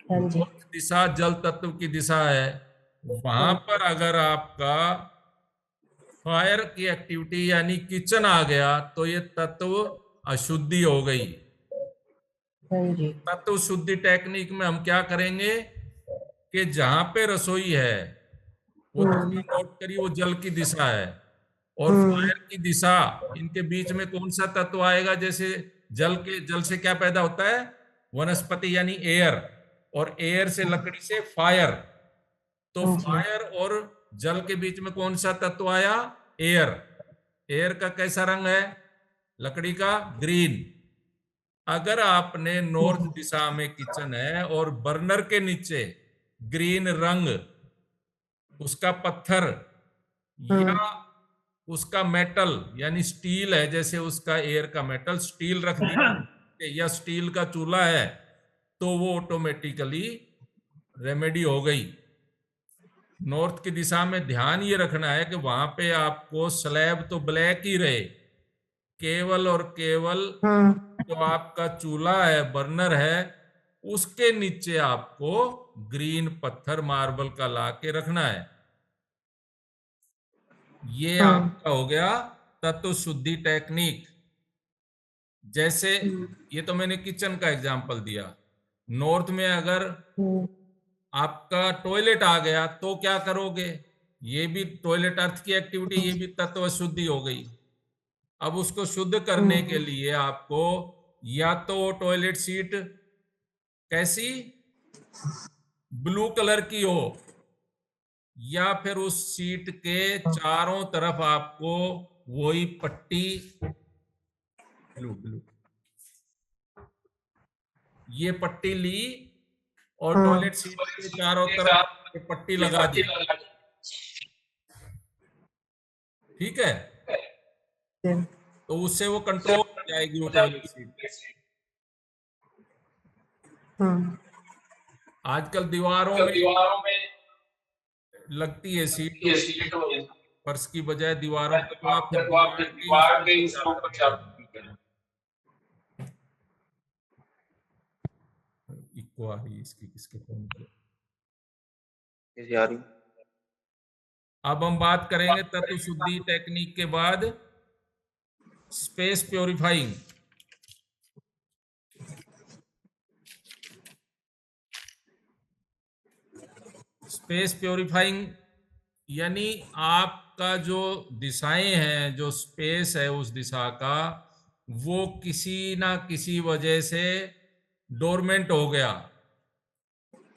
हाँ जी। नॉर्थ दिशा जल तत्व की दिशा है, वहां पर अगर आपका फायर की एक्टिविटी यानी किचन आ गया तो ये तत्व अशुद्धि हो गई। हाँ जी। तत्व शुद्धि टेक्निक में हम क्या करेंगे कि जहां पे रसोई है वो दिशा नोट करिए, वो जल की दिशा है, और फायर की दिशा, इनके बीच में कौन सा तत्व आएगा? जैसे जल से क्या पैदा होता है? वनस्पति यानी एयर, और एयर से लकड़ी से फायर। तो हाँ जी। फायर और जल के बीच में कौन सा तत्व आया? एयर। एयर का कैसा रंग है? लकड़ी का ग्रीन। अगर आपने नॉर्थ दिशा में किचन है और बर्नर के नीचे ग्रीन रंग, उसका पत्थर या उसका मेटल यानी स्टील है, जैसे उसका एयर का मेटल स्टील रख दिया या स्टील का चूल्हा है, तो वो ऑटोमेटिकली रेमेडी हो गई। नॉर्थ की दिशा में ध्यान ये रखना है कि वहां पे आपको स्लैब तो ब्लैक ही रहे, केवल और केवल जो आपका चूल्हा है, बर्नर है, उसके नीचे आपको ग्रीन पत्थर मार्बल का ला के रखना है। ये आपका हो गया तत्व शुद्धि टेक्निक। जैसे ये तो मैंने किचन का एग्जांपल दिया। नॉर्थ में अगर आपका टॉयलेट आ गया तो क्या करोगे? ये भी टॉयलेट अर्थ की एक्टिविटी, ये भी तत्व शुद्धि हो गई। अब उसको शुद्ध करने के लिए आपको या तो टॉयलेट सीट कैसी ब्लू कलर की हो, या फिर उस सीट के चारों तरफ आपको वही पट्टी ब्लू ब्लू ये पट्टी ली और टॉयलेट सीट के चारों तरफ ये पट्टी लगा दी। ठीक है, तो उससे वो कंट्रोल हो जाएगी वो टॉयलेट सीट। आजकल दीवारों में लगती है सीट, फर्श की बजाय दीवारों पे, तो आप फिर दीवार के इसके ऊपर इको आ रही है इसकी, किसके फोन पे। अब हम बात करेंगे तत्व शुद्धि टेक्निक के बाद स्पेस प्योरीफाइंग। स्पेस प्योरीफाइंग यानी आपका जो दिशाएं हैं, जो स्पेस है उस दिशा का, वो किसी ना किसी वजह से डोरमेंट हो गया।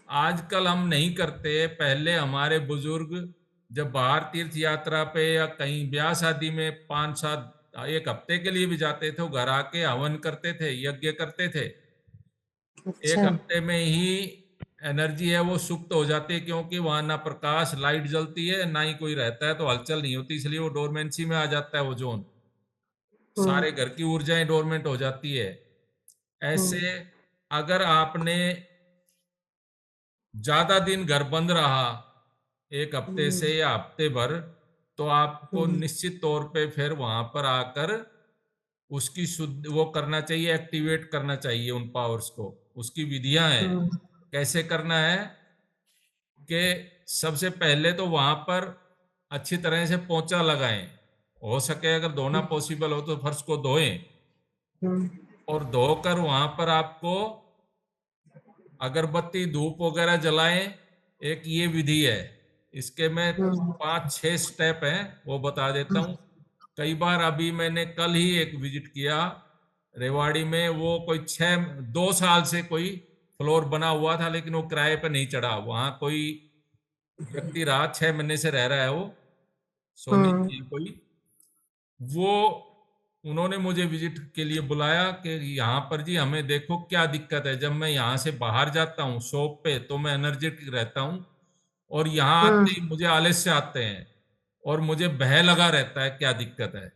आजकल हम नहीं करते, पहले हमारे बुजुर्ग जब बाहर तीर्थ यात्रा पे या कहीं ब्याह शादी में 5-7 1 हफ्ते के लिए भी जाते थे, वो घर आके हवन करते थे, यज्ञ करते थे। एक हफ्ते में ही एनर्जी है वो सुप्त हो जाती है, क्योंकि वहां ना प्रकाश लाइट जलती है, ना ही कोई रहता है, तो हलचल नहीं होती, इसलिए वो डोरमेंसी में आ जाता है वो जोन। सारे घर की ऊर्जाएं डोरमेंट हो जाती है। ऐसे अगर आपने ज्यादा दिन घर बंद रहा, 1 हफ्ते से या हफ्ते भर, तो आपको निश्चित तौर पे फिर वहां पर आकर उसकी शुद्ध वो करना चाहिए, एक्टिवेट करना चाहिए उन पावर्स को। उसकी विधियां हैं कैसे करना है कि सबसे पहले तो वहां पर अच्छी तरह से पोंछा लगाएं, हो सके अगर धोना पॉसिबल हो तो फर्श को धोएं, और धोकर वहां पर आपको अगरबत्ती धूप वगैरह जलाएं। एक ये विधि है, इसके मैं 5-6 स्टेप हैं वो बता देता हूँ। कई बार अभी मैंने कल ही एक विजिट किया रेवाड़ी में, वो कोई 2 साल से कोई फ्लोर बना हुआ था, लेकिन वो किराए पे नहीं चढ़ा। वहां कोई व्यक्ति रहा, 6 महीने से रह रहा है वो, सोनी जी कोई, वो उन्होंने मुझे विजिट के लिए बुलाया कि यहाँ पर जी हमें देखो क्या दिक्कत है। जब मैं यहाँ से बाहर जाता हूँ शॉप पे तो मैं एनर्जेटिक रहता हूँ, और यहाँ आते ही मुझे आलस्य आते हैं और मुझे भय लगा रहता है, क्या दिक्कत है।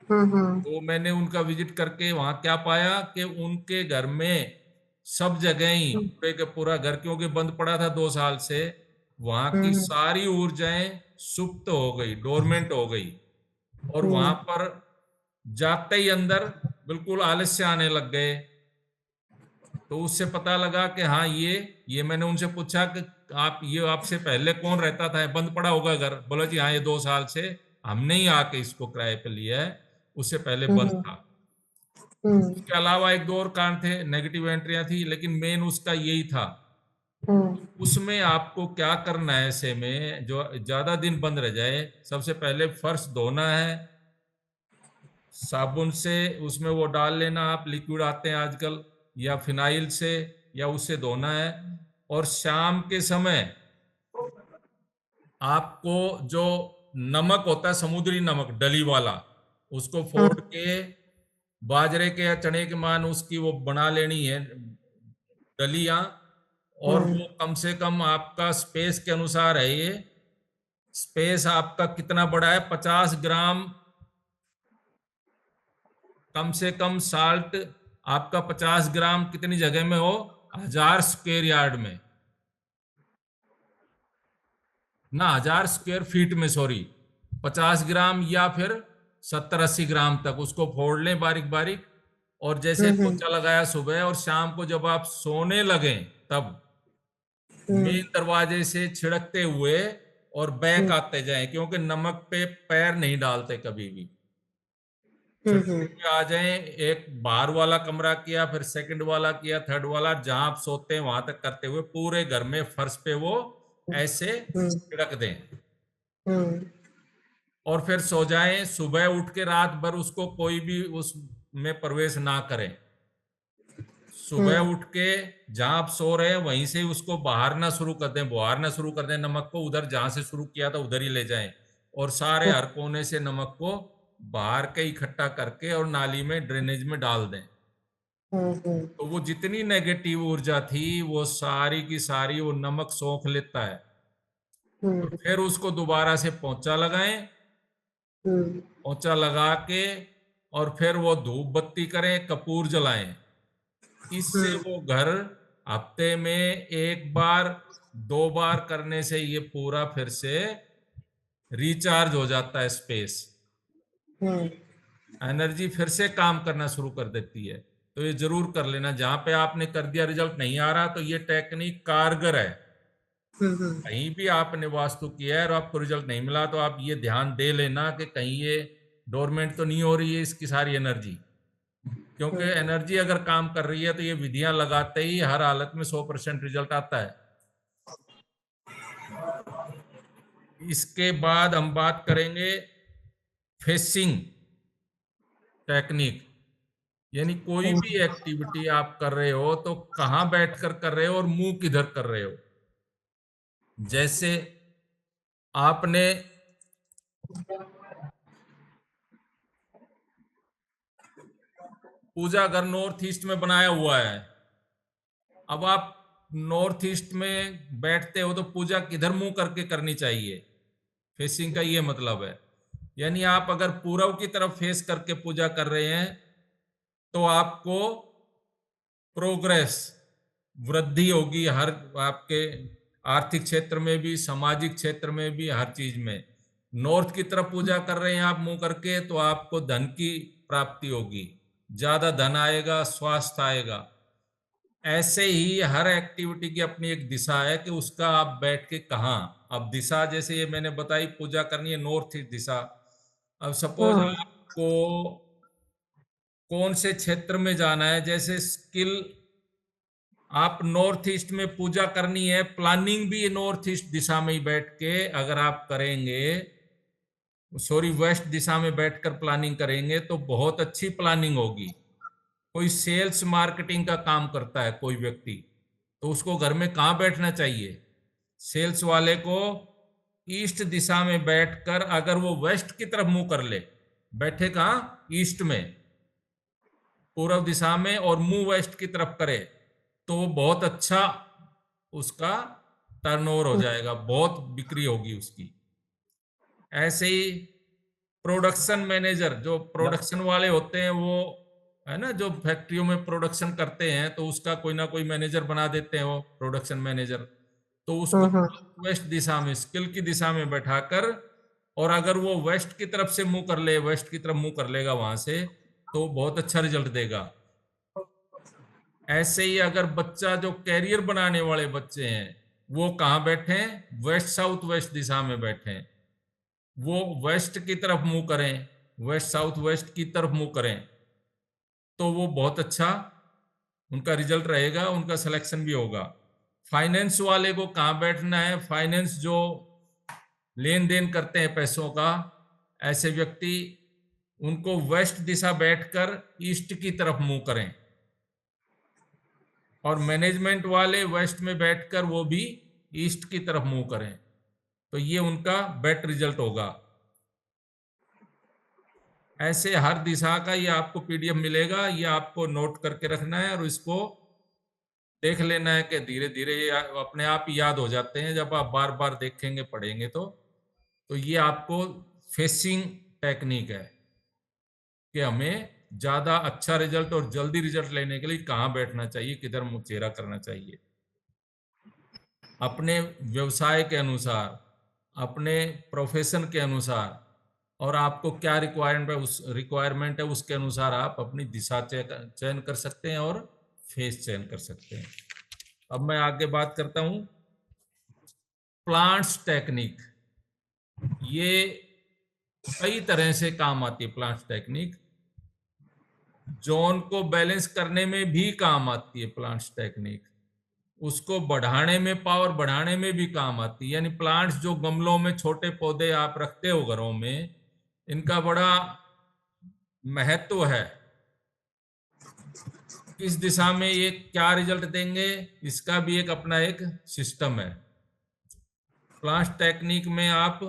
तो मैंने उनका विजिट करके वहां क्या पाया कि उनके घर में सब जगह ही पूरे के पूरा घर, क्योंकि बंद पड़ा था 2 साल से, वहां की सारी ऊर्जाएं सुप्त हो गई, डोरमेंट हो गई, और वहां पर जाते ही अंदर बिल्कुल आलस्य आने लग गए। तो उससे पता लगा कि हाँ ये मैंने उनसे पूछा कि आप ये आपसे पहले कौन रहता था, बंद पड़ा होगा घर? बोला जी हाँ, ये 2 साल से हमने ही आके इसको किराए पे लिया है, उससे पहले बंद था। उसके अलावा 1-2 और कारण थे, नेगेटिव एंट्रियां थी, लेकिन मेन उसका यही था। उसमें आपको क्या करना है, ऐसे में जो ज्यादा दिन बंद रह जाए, सबसे पहले फर्श धोना है साबुन से, उसमें वो डाल लेना आप, लिक्विड आते हैं आजकल, या फिनाइल से, या उससे धोना है। और शाम के समय आपको जो नमक होता है, समुद्री नमक डली वाला, उसको फोड़ के बाजरे के या चने के मान उसकी वो बना लेनी है डलियां, और वो कम से कम आपका स्पेस के अनुसार है। ये स्पेस आपका कितना बड़ा है, 50 ग्राम कम से कम साल्ट आपका 50 ग्राम कितनी जगह में हो, 1000 स्क्वायर यार्ड में, ना 1000 स्क्वायर फीट में, सॉरी, 50 ग्राम या फिर 70-80 ग्राम तक उसको फोड़ लें बारीक बारीक। और जैसे पोछा लगाया सुबह और शाम को जब आप सोने लगे, तब मेन दरवाजे से छिड़कते हुए और बैक आते जाएं, क्योंकि नमक पे पैर नहीं डालते कभी भी। आ जाएं, एक बाहर वाला कमरा किया, फिर सेकंड वाला किया, थर्ड वाला, जहां आप सोते हैं वहां तक करते हुए पूरे घर में फर्श पे वो ऐसे छिड़क दें। और फिर सो जाएं, सुबह उठ के रात भर उसको कोई भी उसमें प्रवेश ना करें। सुबह उठ के जहां आप सो रहे हैं वहीं से उसको बहारना शुरू कर दें, बहारना शुरू कर दें नमक को, उधर जहां से शुरू किया था उधर ही ले जाएं और सारे हर कोने से नमक को बाहर के इकट्ठा करके और नाली में, ड्रेनेज में डाल दें। तो वो जितनी नेगेटिव ऊर्जा थी वो सारी की सारी वो नमक सोख लेता है। और फिर उसको दोबारा से पोंछा लगाएं, पोंछा लगा के और फिर वो धूप बत्ती करें, कपूर जलाएं। इससे वो घर हफ्ते में 1 बार 2 बार करने से ये पूरा फिर से रिचार्ज हो जाता है, स्पेस, एनर्जी फिर से काम करना शुरू कर देती है। तो ये जरूर कर लेना। जहां पे आपने कर दिया रिजल्ट नहीं आ रहा तो ये टेक्निक कारगर है। कहीं भी आपने वास्तु किया है और आपको रिजल्ट नहीं मिला तो आप ये ध्यान दे लेना कि कहीं ये डोरमेंट तो नहीं हो रही है इसकी सारी एनर्जी। क्योंकि एनर्जी अगर काम कर रही है तो ये विधियां लगाते ही हर हालत में 100% रिजल्ट आता है। इसके बाद हम बात करेंगे फेसिंग टेक्निक, यानी कोई भी एक्टिविटी आप कर रहे हो तो कहां बैठकर कर रहे हो और मुंह किधर कर रहे हो। जैसे आपने पूजा घर नॉर्थ ईस्ट में बनाया हुआ है, अब आप नॉर्थ ईस्ट में बैठते हो तो पूजा किधर मुंह करके करनी चाहिए, फेसिंग का ये मतलब है। यानी आप अगर पूरब की तरफ फेस करके पूजा कर रहे हैं तो आपको प्रोग्रेस, वृद्धि होगी हर आपके आर्थिक क्षेत्र में भी, सामाजिक क्षेत्र में भी, हर चीज में। नॉर्थ की तरफ पूजा कर रहे हैं आप मुंह करके तो आपको धन की प्राप्ति होगी, ज्यादा धन आएगा, स्वास्थ्य आएगा। ऐसे ही हर एक्टिविटी की अपनी एक दिशा है कि उसका आप बैठ के कहाँ, अब दिशा जैसे ये मैंने बताई पूजा करनी है नॉर्थ ईस्ट दिशा। अब सपोज आपको कौन से क्षेत्र में जाना है, जैसे स्किल आप नॉर्थ ईस्ट में पूजा करनी है, प्लानिंग भी नॉर्थ ईस्ट दिशा में ही बैठ के अगर आप करेंगे, सॉरी वेस्ट दिशा में बैठकर प्लानिंग करेंगे तो बहुत अच्छी प्लानिंग होगी। कोई सेल्स मार्केटिंग का काम करता है कोई व्यक्ति तो उसको घर में कहाँ बैठना चाहिए, सेल्स वाले को ईस्ट दिशा में बैठकर, अगर वो वेस्ट की तरफ मुंह कर ले, बैठे कहाँ ईस्ट में, पूर्व दिशा में, और मुंह वेस्ट की तरफ करे तो वो बहुत अच्छा उसका टर्नओवर हो जाएगा, बहुत बिक्री होगी उसकी। ऐसे ही प्रोडक्शन मैनेजर, जो प्रोडक्शन वाले होते हैं वो है ना, जो फैक्ट्रियों में प्रोडक्शन करते हैं तो उसका कोई ना कोई मैनेजर बना देते हैं वो प्रोडक्शन मैनेजर, तो उसको वेस्ट दिशा में, स्किल की दिशा में बैठाकर, और अगर वो वेस्ट की तरफ से मुंह कर ले, वेस्ट की तरफ मुंह कर लेगा वहां से, तो बहुत अच्छा रिजल्ट देगा। ऐसे ही अगर बच्चा, जो कैरियर बनाने वाले बच्चे हैं वो कहाँ बैठे हैं, वेस्ट साउथ वेस्ट दिशा में बैठे हैं, वो वेस्ट की तरफ मुंह करें, वेस्ट साउथ वेस्ट की तरफ मुंह करें तो वो बहुत अच्छा उनका रिजल्ट रहेगा, उनका सिलेक्शन भी होगा। फाइनेंस वाले को कहाँ बैठना है, फाइनेंस जो लेन देन करते हैं पैसों का, ऐसे व्यक्ति उनको वेस्ट दिशा बैठकर ईस्ट की तरफ मुंह करें, और मैनेजमेंट वाले वेस्ट में बैठकर वो भी ईस्ट की तरफ मुंह करें, तो ये उनका बेटर रिजल्ट होगा। ऐसे हर दिशा का ये आपको पीडीएफ मिलेगा, ये आपको नोट करके रखना है और इसको देख लेना है कि धीरे धीरे ये अपने आप ही याद हो जाते हैं जब आप बार बार देखेंगे पढ़ेंगे तो ये आपको फेसिंग टेक्निक है कि हमें ज्यादा अच्छा रिजल्ट और जल्दी रिजल्ट लेने के लिए कहाँ बैठना चाहिए, किधर मुंह चेहरा करना चाहिए। अपने व्यवसाय के अनुसार, अपने प्रोफेशन के अनुसार, और आपको क्या रिक्वायरमेंट है उसके अनुसार आप अपनी दिशा चयन कर सकते हैं और फेस चयन कर सकते हैं। अब मैं आगे बात करता हूं प्लांट्स टेक्निक। ये कई तरह से काम आती है प्लांट्स टेक्निक, जोन को बैलेंस करने में भी काम आती है प्लांट्स टेक्निक, उसको बढ़ाने में, पावर बढ़ाने में भी काम आती है। यानी प्लांट्स जो गमलों में छोटे पौधे आप रखते हो घरों में, इनका बड़ा महत्व है। किस दिशा में ये क्या रिजल्ट देंगे, इसका भी एक अपना एक सिस्टम है। प्लांट टेक्निक में आप,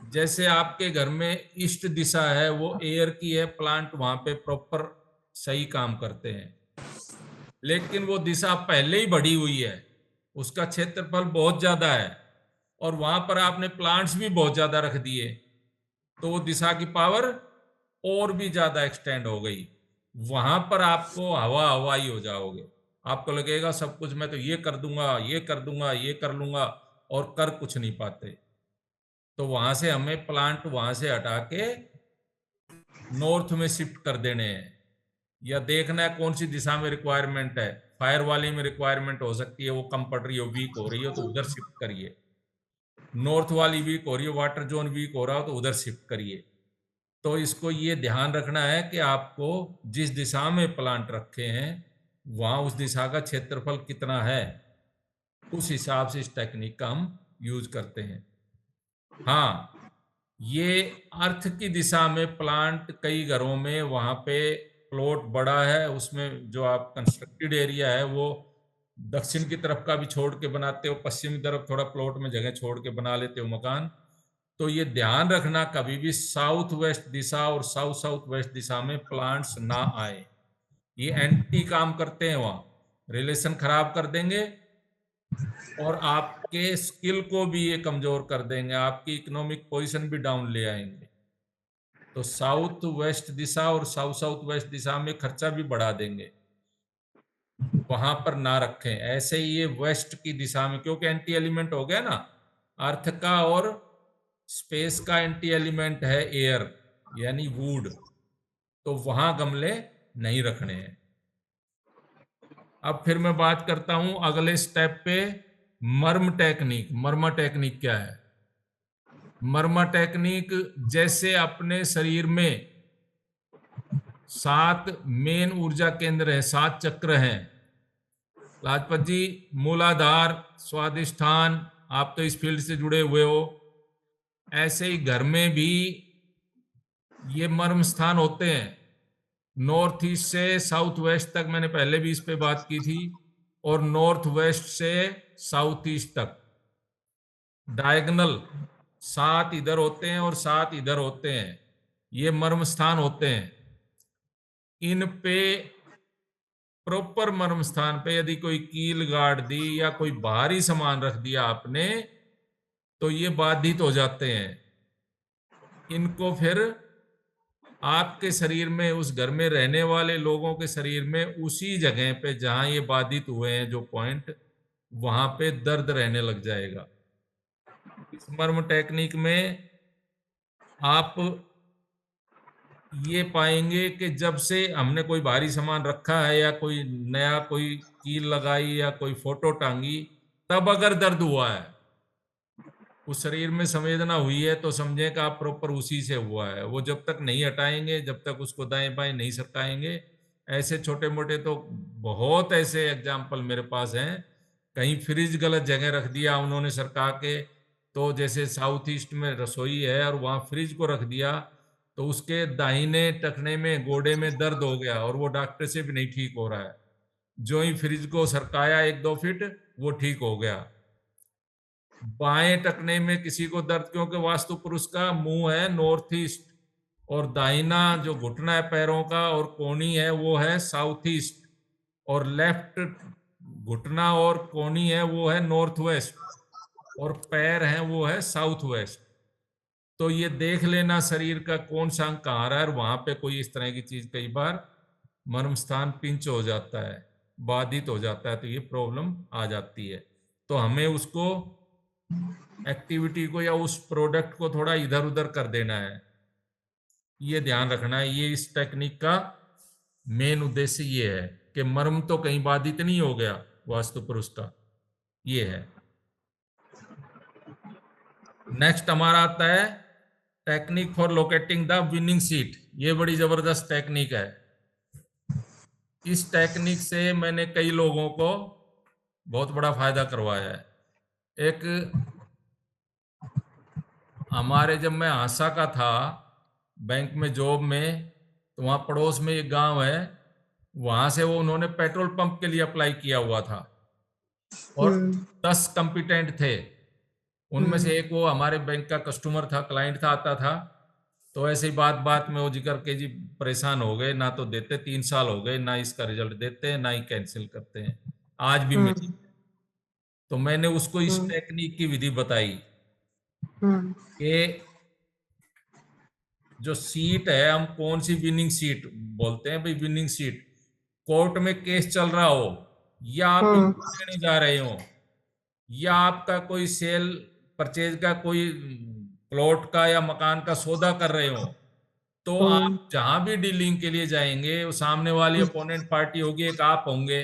जैसे आपके घर में ईस्ट दिशा है वो एयर की है, प्लांट वहां पे प्रॉपर सही काम करते हैं। लेकिन वो दिशा पहले ही बढ़ी हुई है, उसका क्षेत्रफल बहुत ज्यादा है, और वहां पर आपने प्लांट्स भी बहुत ज्यादा रख दिए, तो वो दिशा की पावर और भी ज्यादा एक्सटेंड हो गई। वहां पर आपको हवा हवाई हो जाओगे, आपको लगेगा सब कुछ मैं तो ये कर दूंगा, ये कर दूंगा, ये कर लूंगा, और कर कुछ नहीं पाते। तो वहां से हमें प्लांट वहां से हटा के नॉर्थ में शिफ्ट कर देने हैं, या देखना है कौन सी दिशा में रिक्वायरमेंट है। फायर वाली में रिक्वायरमेंट हो सकती है, वो कम पड़ रही हो, वीक हो रही हो, तो उधर शिफ्ट करिए। नॉर्थ वाली वीक हो रही है, वाटर जोन वीक हो रहा हो, तो उधर शिफ्ट करिए। तो इसको ये ध्यान रखना है कि आपको जिस दिशा में प्लांट रखे हैं वहां उस दिशा का क्षेत्रफल कितना है, उस हिसाब से इस टेक्निक का हम यूज करते हैं। हाँ, ये अर्थ की दिशा में प्लांट कई घरों में, वहां पे प्लॉट बड़ा है, उसमें जो आप कंस्ट्रक्टेड एरिया है वो दक्षिण की तरफ का भी छोड़ के बनाते हो, पश्चिमी तरफ थोड़ा प्लॉट में जगह छोड़ के बना लेते हो मकान। तो ये ध्यान रखना कभी भी साउथ वेस्ट दिशा और साउथ साउथ वेस्ट दिशा में प्लांट्स ना आए। ये एंटी काम करते हैं, वहां रिलेशन खराब कर देंगे, और आपके स्किल को भी ये कमजोर कर देंगे, आपकी इकोनॉमिक पोजीशन भी डाउन ले आएंगे। तो साउथ वेस्ट दिशा और साउथ साउथ वेस्ट दिशा में खर्चा भी बढ़ा देंगे, वहां पर ना रखें। ऐसे ही ये वेस्ट की दिशा में, क्योंकि एंटी एलिमेंट हो गया ना, अर्थ का और स्पेस का एंटी एलिमेंट है एयर, यानी वुड, तो वहां गमले नहीं रखने हैं। अब फिर मैं बात करता हूं अगले स्टेप पे, मर्म टेक्निक। मर्म टेक्निक क्या है? मर्म टेक्निक, जैसे अपने शरीर में 7 मेन ऊर्जा केंद्र है, 7 चक्र हैं। लाजपत जी, मूलाधार, स्वादिष्ठान, आप तो इस फील्ड से जुड़े हुए हो, ऐसे ही घर में भी ये मर्म स्थान होते हैं। नॉर्थ ईस्ट से साउथ वेस्ट तक, मैंने पहले भी इस पे बात की थी, और नॉर्थ वेस्ट से साउथ ईस्ट तक डायगोनल 7 इधर होते हैं और 7 इधर होते हैं, ये मर्म स्थान होते हैं। इन पे प्रॉपर मर्म स्थान पे यदि कोई कील गाड़ दी या कोई भारी सामान रख दिया आपने, तो ये बाधित हो जाते हैं। इनको फिर आपके शरीर में, उस घर में रहने वाले लोगों के शरीर में, उसी जगह पे जहां ये बाधित हुए हैं जो पॉइंट, वहां पे दर्द रहने लग जाएगा। इस मर्म टेक्निक में आप ये पाएंगे कि जब से हमने कोई भारी सामान रखा है, या कोई नया कोई कील लगाई, या कोई फोटो टांगी, तब अगर दर्द हुआ है, उस शरीर में संवेदना हुई है, तो समझें कि आप प्रॉपर उसी से हुआ है। वो जब तक नहीं हटाएंगे, जब तक उसको दाएं बाएं नहीं सरकाएंगे, ऐसे छोटे मोटे तो बहुत ऐसे एग्जाम्पल मेरे पास हैं। कहीं फ्रिज गलत जगह रख दिया उन्होंने सरका के, तो जैसे साउथ ईस्ट में रसोई है और वहां फ्रिज को रख दिया, तो उसके दाहिने टखने में, गोडे में दर्द हो गया, और वो डॉक्टर से भी नहीं ठीक हो रहा है। जो ही फ्रिज को सरकाया 1-2 फीट, वो ठीक हो गया। बाएं टखने में किसी को दर्द, क्योंकि वास्तु पुरुष का मुंह है नॉर्थ ईस्ट, और दाहिना जो घुटना है पैरों का और कोहनी है वो है साउथ ईस्ट, और लेफ्ट घुटना और कोहनी है वो है नॉर्थ वेस्ट, और पैर है वो है साउथ वेस्ट। तो ये देख लेना शरीर का कौन सा अंग कहाँ रहा है, और वहां पे कोई इस तरह की चीज कई बार मर्म स्थान पिंच हो जाता है, बाधित हो जाता है, तो ये प्रॉब्लम आ जाती है। तो हमें उसको, एक्टिविटी को या उस प्रोडक्ट को थोड़ा इधर उधर कर देना है, ये ध्यान रखना है। ये इस टेक्निक का मेन उद्देश्य ये है कि मर्म तो कहीं बाधित नहीं हो गया वास्तु पुरुष का, ये है। नेक्स्ट हमारा आता है technique for locating the winning seat. ये बड़ी जबरदस्त टेक्निक है। इस टेक्निक से मैंने कई लोगों को बहुत बड़ा फायदा करवाया है। एक हमारे जब मैं आशा का था बैंक में जॉब में, तो वहाँ पड़ोस में एक गांव है, वहां से वो उन्होंने पेट्रोल पंप के लिए अप्लाई किया हुआ था और 10 कंपिटेंट थे। उनमें से एक वो हमारे बैंक का कस्टमर था, क्लाइंट था, आता था। तो ऐसे ही बात बात में वो जिक्र के जी परेशान हो गए, ना तो देते, 3 साल हो गए ना इसका रिजल्ट देते हैं, ना ही कैंसिल करते हैं, आज भी मिली। तो मैंने उसको इस टेक्निक की विधि बताई कि जो सीट है, हम कौन सी विनिंग सीट बोलते हैं भाई, विनिंग सीट, कोर्ट में केस चल रहा हो, या आप इंटरव्यू देने जा रहे हो, या आपका कोई सेल परचेज का कोई प्लॉट का या मकान का सौदा कर रहे हो, तो आप जहां भी डीलिंग के लिए जाएंगे, वो सामने वाली अपोनेंट पार्टी होगी, एक आप होंगे,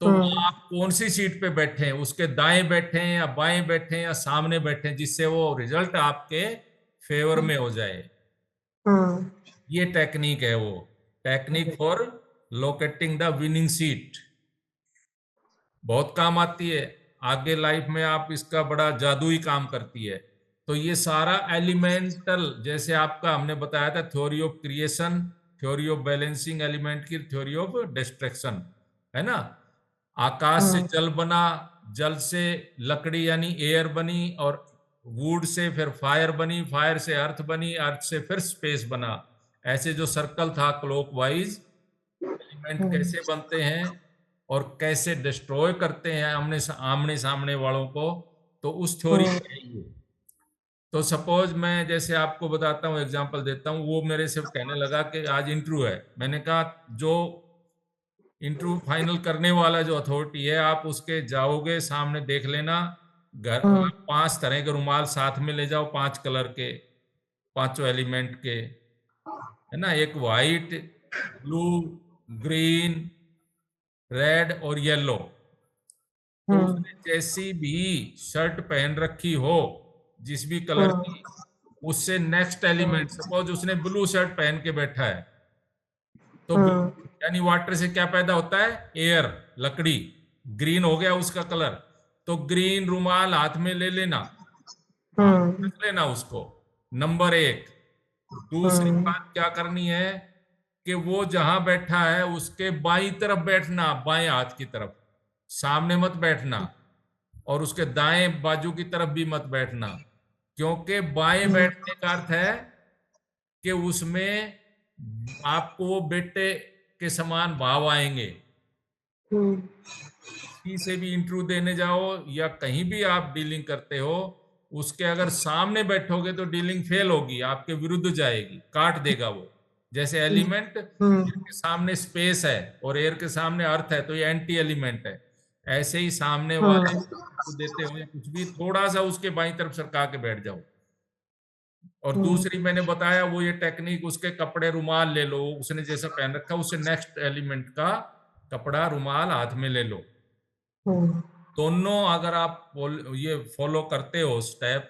तो आप कौन सी सीट पे बैठे हैं, उसके दाएं बैठे हैं या बाएं बैठे हैं या सामने बैठे हैं, जिससे वो रिजल्ट आपके फेवर में हो जाए। ये टेक्निक है, वो technique for locating the winning seat, बहुत काम आती है आगे लाइफ में, आप इसका बड़ा जादुई काम करती है। तो ये सारा एलिमेंटल, जैसे आपका हमने बताया था theory of creation, theory of balancing element की थ्योरी ऑफ डिस्ट्रैक्शन, है ना। आकाश से जल बना, जल से लकड़ी यानी एयर बनी, और वुड से फिर फायर बनी, फायर से अर्थ बनी, अर्थ से फिर स्पेस बना। ऐसे जो सर्कल था क्लॉकवाइज, एलिमेंट कैसे बनते हैं और कैसे डिस्ट्रॉय करते हैं आमने सामने वालों को, तो उस थ्योरी का है ये। तो सपोज मैं जैसे आपको बताता हूँ, एग्जांपल देता हूँ, वो मेरे से कहने लगा कि आज इंटरव्यू है। मैंने कहा जो इंटरव्यू फाइनल करने वाला जो अथॉरिटी है, आप उसके जाओगे, सामने देख लेना, घर 5 तरह के रुमाल साथ में ले जाओ, 5 कलर के, पांचों एलिमेंट के, है ना, एक वाइट, ब्लू, ग्रीन, रेड और येलो। तो उसने जैसी भी शर्ट पहन रखी हो, जिस भी कलर की, उससे नेक्स्ट एलिमेंट, सपोज उसने ब्लू शर्ट पहन के बैठा है, तो यानी वाटर से क्या पैदा होता है, एयर, लकड़ी, ग्रीन हो गया उसका कलर, तो ग्रीन रुमाल हाथ में ले लेना, रख लेना उसको, नंबर 1। दूसरी बात क्या करनी है कि वो जहां बैठा है उसके बाईं तरफ बैठना, बाएं हाथ की तरफ, सामने मत बैठना, और उसके दाएं बाजू की तरफ भी मत बैठना, क्योंकि बाएं बैठने का अर्थ है कि उसमें आपको वो बेटे के समान भाव आएंगे। किसी से भी इंटरव्यू देने जाओ या कहीं भी आप डीलिंग करते हो, उसके अगर सामने बैठोगे तो डीलिंग फेल होगी, आपके विरुद्ध जाएगी, काट देगा वो। जैसे एलिमेंट के सामने स्पेस है और एयर के सामने अर्थ है, तो ये एंटी एलिमेंट है। ऐसे ही सामने वाले को देते हो या कुछ भी, थोड़ा सा उसके बाईं तरफ सरका के बैठ जाओ। और दूसरी मैंने बताया वो ये टेक्निक, उसके कपड़े रुमाल ले लो, उसने जैसा पहन रखा, उससे नेक्स्ट एलिमेंट का कपड़ा रुमाल हाथ में ले लो। दोनों अगर आप ये फॉलो करते हो स्टेप,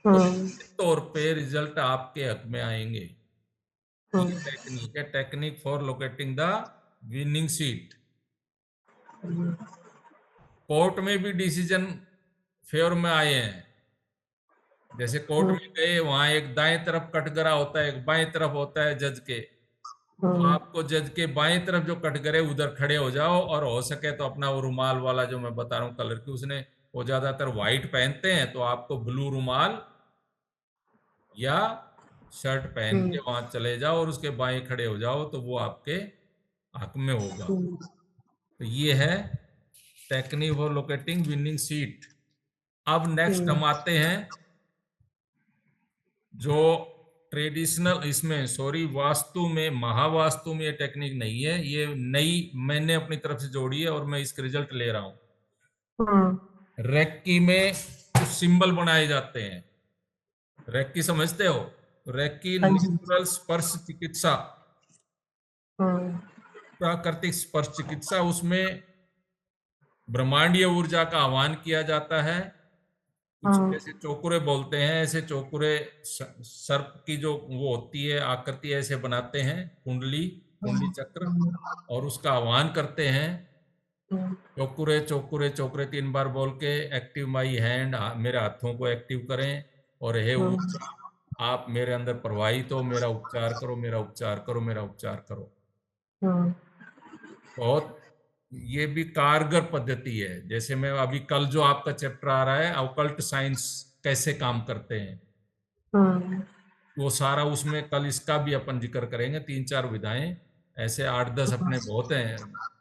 तो निश्चित तौर पे रिजल्ट आपके हक में आएंगे। ये टेक्निक है, technique for locating the winning seat. Court में भी डिसीजन फेवर में आए हैं। जैसे कोर्ट में गए, वहां एक दाएं तरफ कटघरा होता है, एक बाएं तरफ होता है जज के, तो आपको जज के बाएं तरफ जो कटघरे उधर खड़े हो जाओ, और हो सके तो अपना वो रुमाल वाला जो मैं बता रहा हूँ कलर की, उसने वो ज्यादातर व्हाइट पहनते हैं, तो आपको ब्लू रुमाल या शर्ट पहन के वहां चले जाओ और उसके बाएं खड़े हो जाओ, तो वो आपके हक में होगा। तो ये है technique for locating winning seat. अब नेक्स्ट हम आते हैं जो ट्रेडिशनल, इसमें सॉरी, वास्तु में, महावास्तु में ये टेक्निक नहीं है, ये नई मैंने अपनी तरफ से जोड़ी है और मैं इसके रिजल्ट ले रहा हूं। रेक्की में कुछ सिंबल बनाए जाते हैं। रेक्की समझते हो? रेक्की नेचुरल स्पर्श चिकित्सा, प्राकृतिक स्पर्श चिकित्सा। उसमें ब्रह्मांडीय ऊर्जा का आह्वान किया जाता है। कुछ ऐसे चौकुरे बोलते हैं, ऐसे चौकुरे सर्प की जो वो होती है आकृति, ऐसे बनाते हैं कुंडली, कुंडली चक्र, और उसका आह्वान करते हैं। चोकुरे चोकुरे चोकुरे 3 बार बोल के एक्टिव माई हैंड, मेरे हाथों को एक्टिव करें, और हे ऊर्जा आप मेरे अंदर प्रवाहित हो, मेरा उपचार करो, मेरा उपचार करो, मेरा उपचार करो। बहुत ये भी कारगर पद्धति है। जैसे मैं अभी कल जो आपका चैप्टर आ रहा है ऑकल्ट साइंस कैसे काम करते हैं, वो सारा उसमें कल इसका भी अपन जिक्र करेंगे। 3-4 विधाएं, ऐसे 8-10 अपने बहुत हैं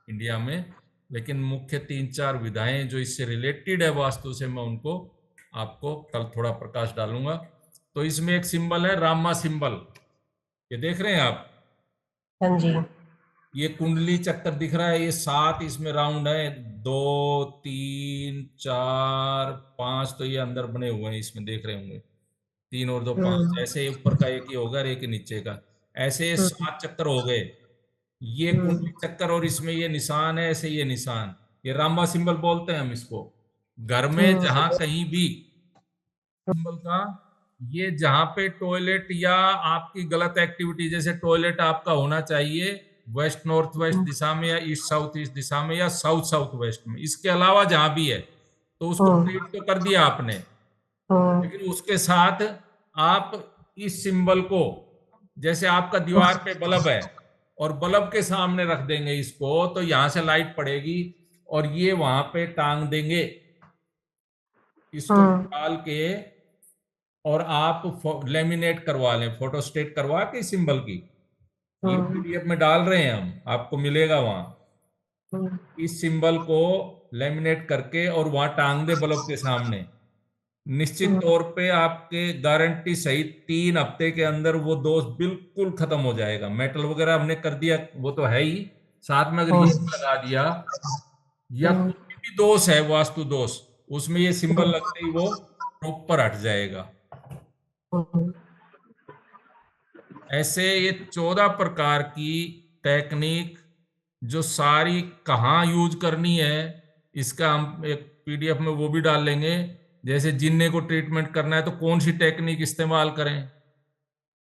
इंडिया में, लेकिन मुख्य 3-4 विधाएं जो इससे रिलेटेड है वास्तु से, मैं उनको आपको कल थोड़ा प्रकाश डालूंगा। तो इसमें एक सिंबल है रामा सिंबल, ये देख रहे हैं आप, हाँ जी। ये कुंडली चक्कर दिख रहा है, ये 7 इसमें राउंड है, 2 3 4 5, तो ये अंदर बने हुए हैं, इसमें देख रहे होंगे 3 और 2 5, ऐसे ऊपर का एक ही होगा और एक ही नीचे का, ऐसे ये 7 चक्कर हो गए। ये कुंडली चक्कर, और इसमें ये निशान है, ऐसे ये निशान, ये रामा सिंबल बोलते हैं हम इसको। घर में जहां कहीं भी सिंबल का, ये जहां पे टॉयलेट या आपकी गलत एक्टिविटी, जैसे टॉयलेट आपका होना चाहिए वेस्ट नॉर्थ वेस्ट दिशा में, या ईस्ट साउथ ईस्ट दिशा में, या साउथ साउथ वेस्ट में, इसके अलावा जहां भी है, तो उसको ट्रीट तो कर दिया आपने, लेकिन उसके साथ आप इस सिंबल को, जैसे आपका दीवार पे बल्ब है और बल्ब के सामने रख देंगे इसको, तो यहां से लाइट पड़ेगी, और ये वहां पे टांग देंगे इसको डाल के, और आप लेमिनेट करवा लें, फोटोस्टेट करवा के सिंबल की, ये पीडीएफ में डाल रहे हैं हम, आपको मिलेगा वहां। इस सिंबल को लेमिनेट करके और वहां टांग दे बल्ब के सामने, निश्चित तौर पे आपके गारंटी सहित 3 हफ्ते के अंदर वो दोष बिल्कुल खत्म हो जाएगा। मेटल वगैरह हमने कर दिया, वो तो है ही, साथ में अगर ये लगा दिया, या कोई भी दोष है वास्तु दोष, उसमें ये सिंबल लगते ही वो प्रॉपर हट जाएगा। ऐसे ये 14 प्रकार की टेक्निक, जो सारी कहाँ यूज करनी है, इसका हम एक पीडीएफ में वो भी डाल लेंगे। जैसे जिन्ने को ट्रीटमेंट करना है तो कौन सी टेक्निक इस्तेमाल करें,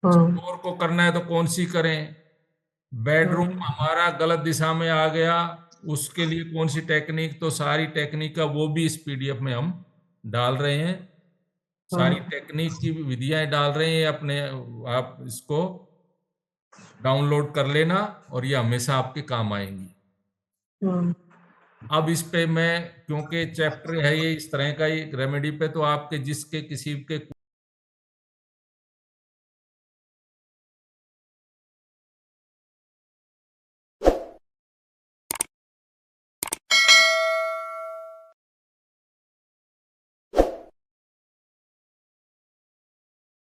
चोर को करना है तो कौन सी करें, बेडरूम हमारा गलत दिशा में आ गया, उसके लिए कौन सी टेक्निक, तो सारी टेक्निक का वो भी इस पीडीएफ में हम डाल रहे हैं। सारी टेक्निक की विधियां डाल रहे हैं अपने, आप इसको डाउनलोड कर लेना, और ये हमेशा आपके काम आएंगी। अब इस पे मैं, क्योंकि चैप्टर है ये इस तरह का, एक रेमेडी पे, तो आपके जिसके किसी के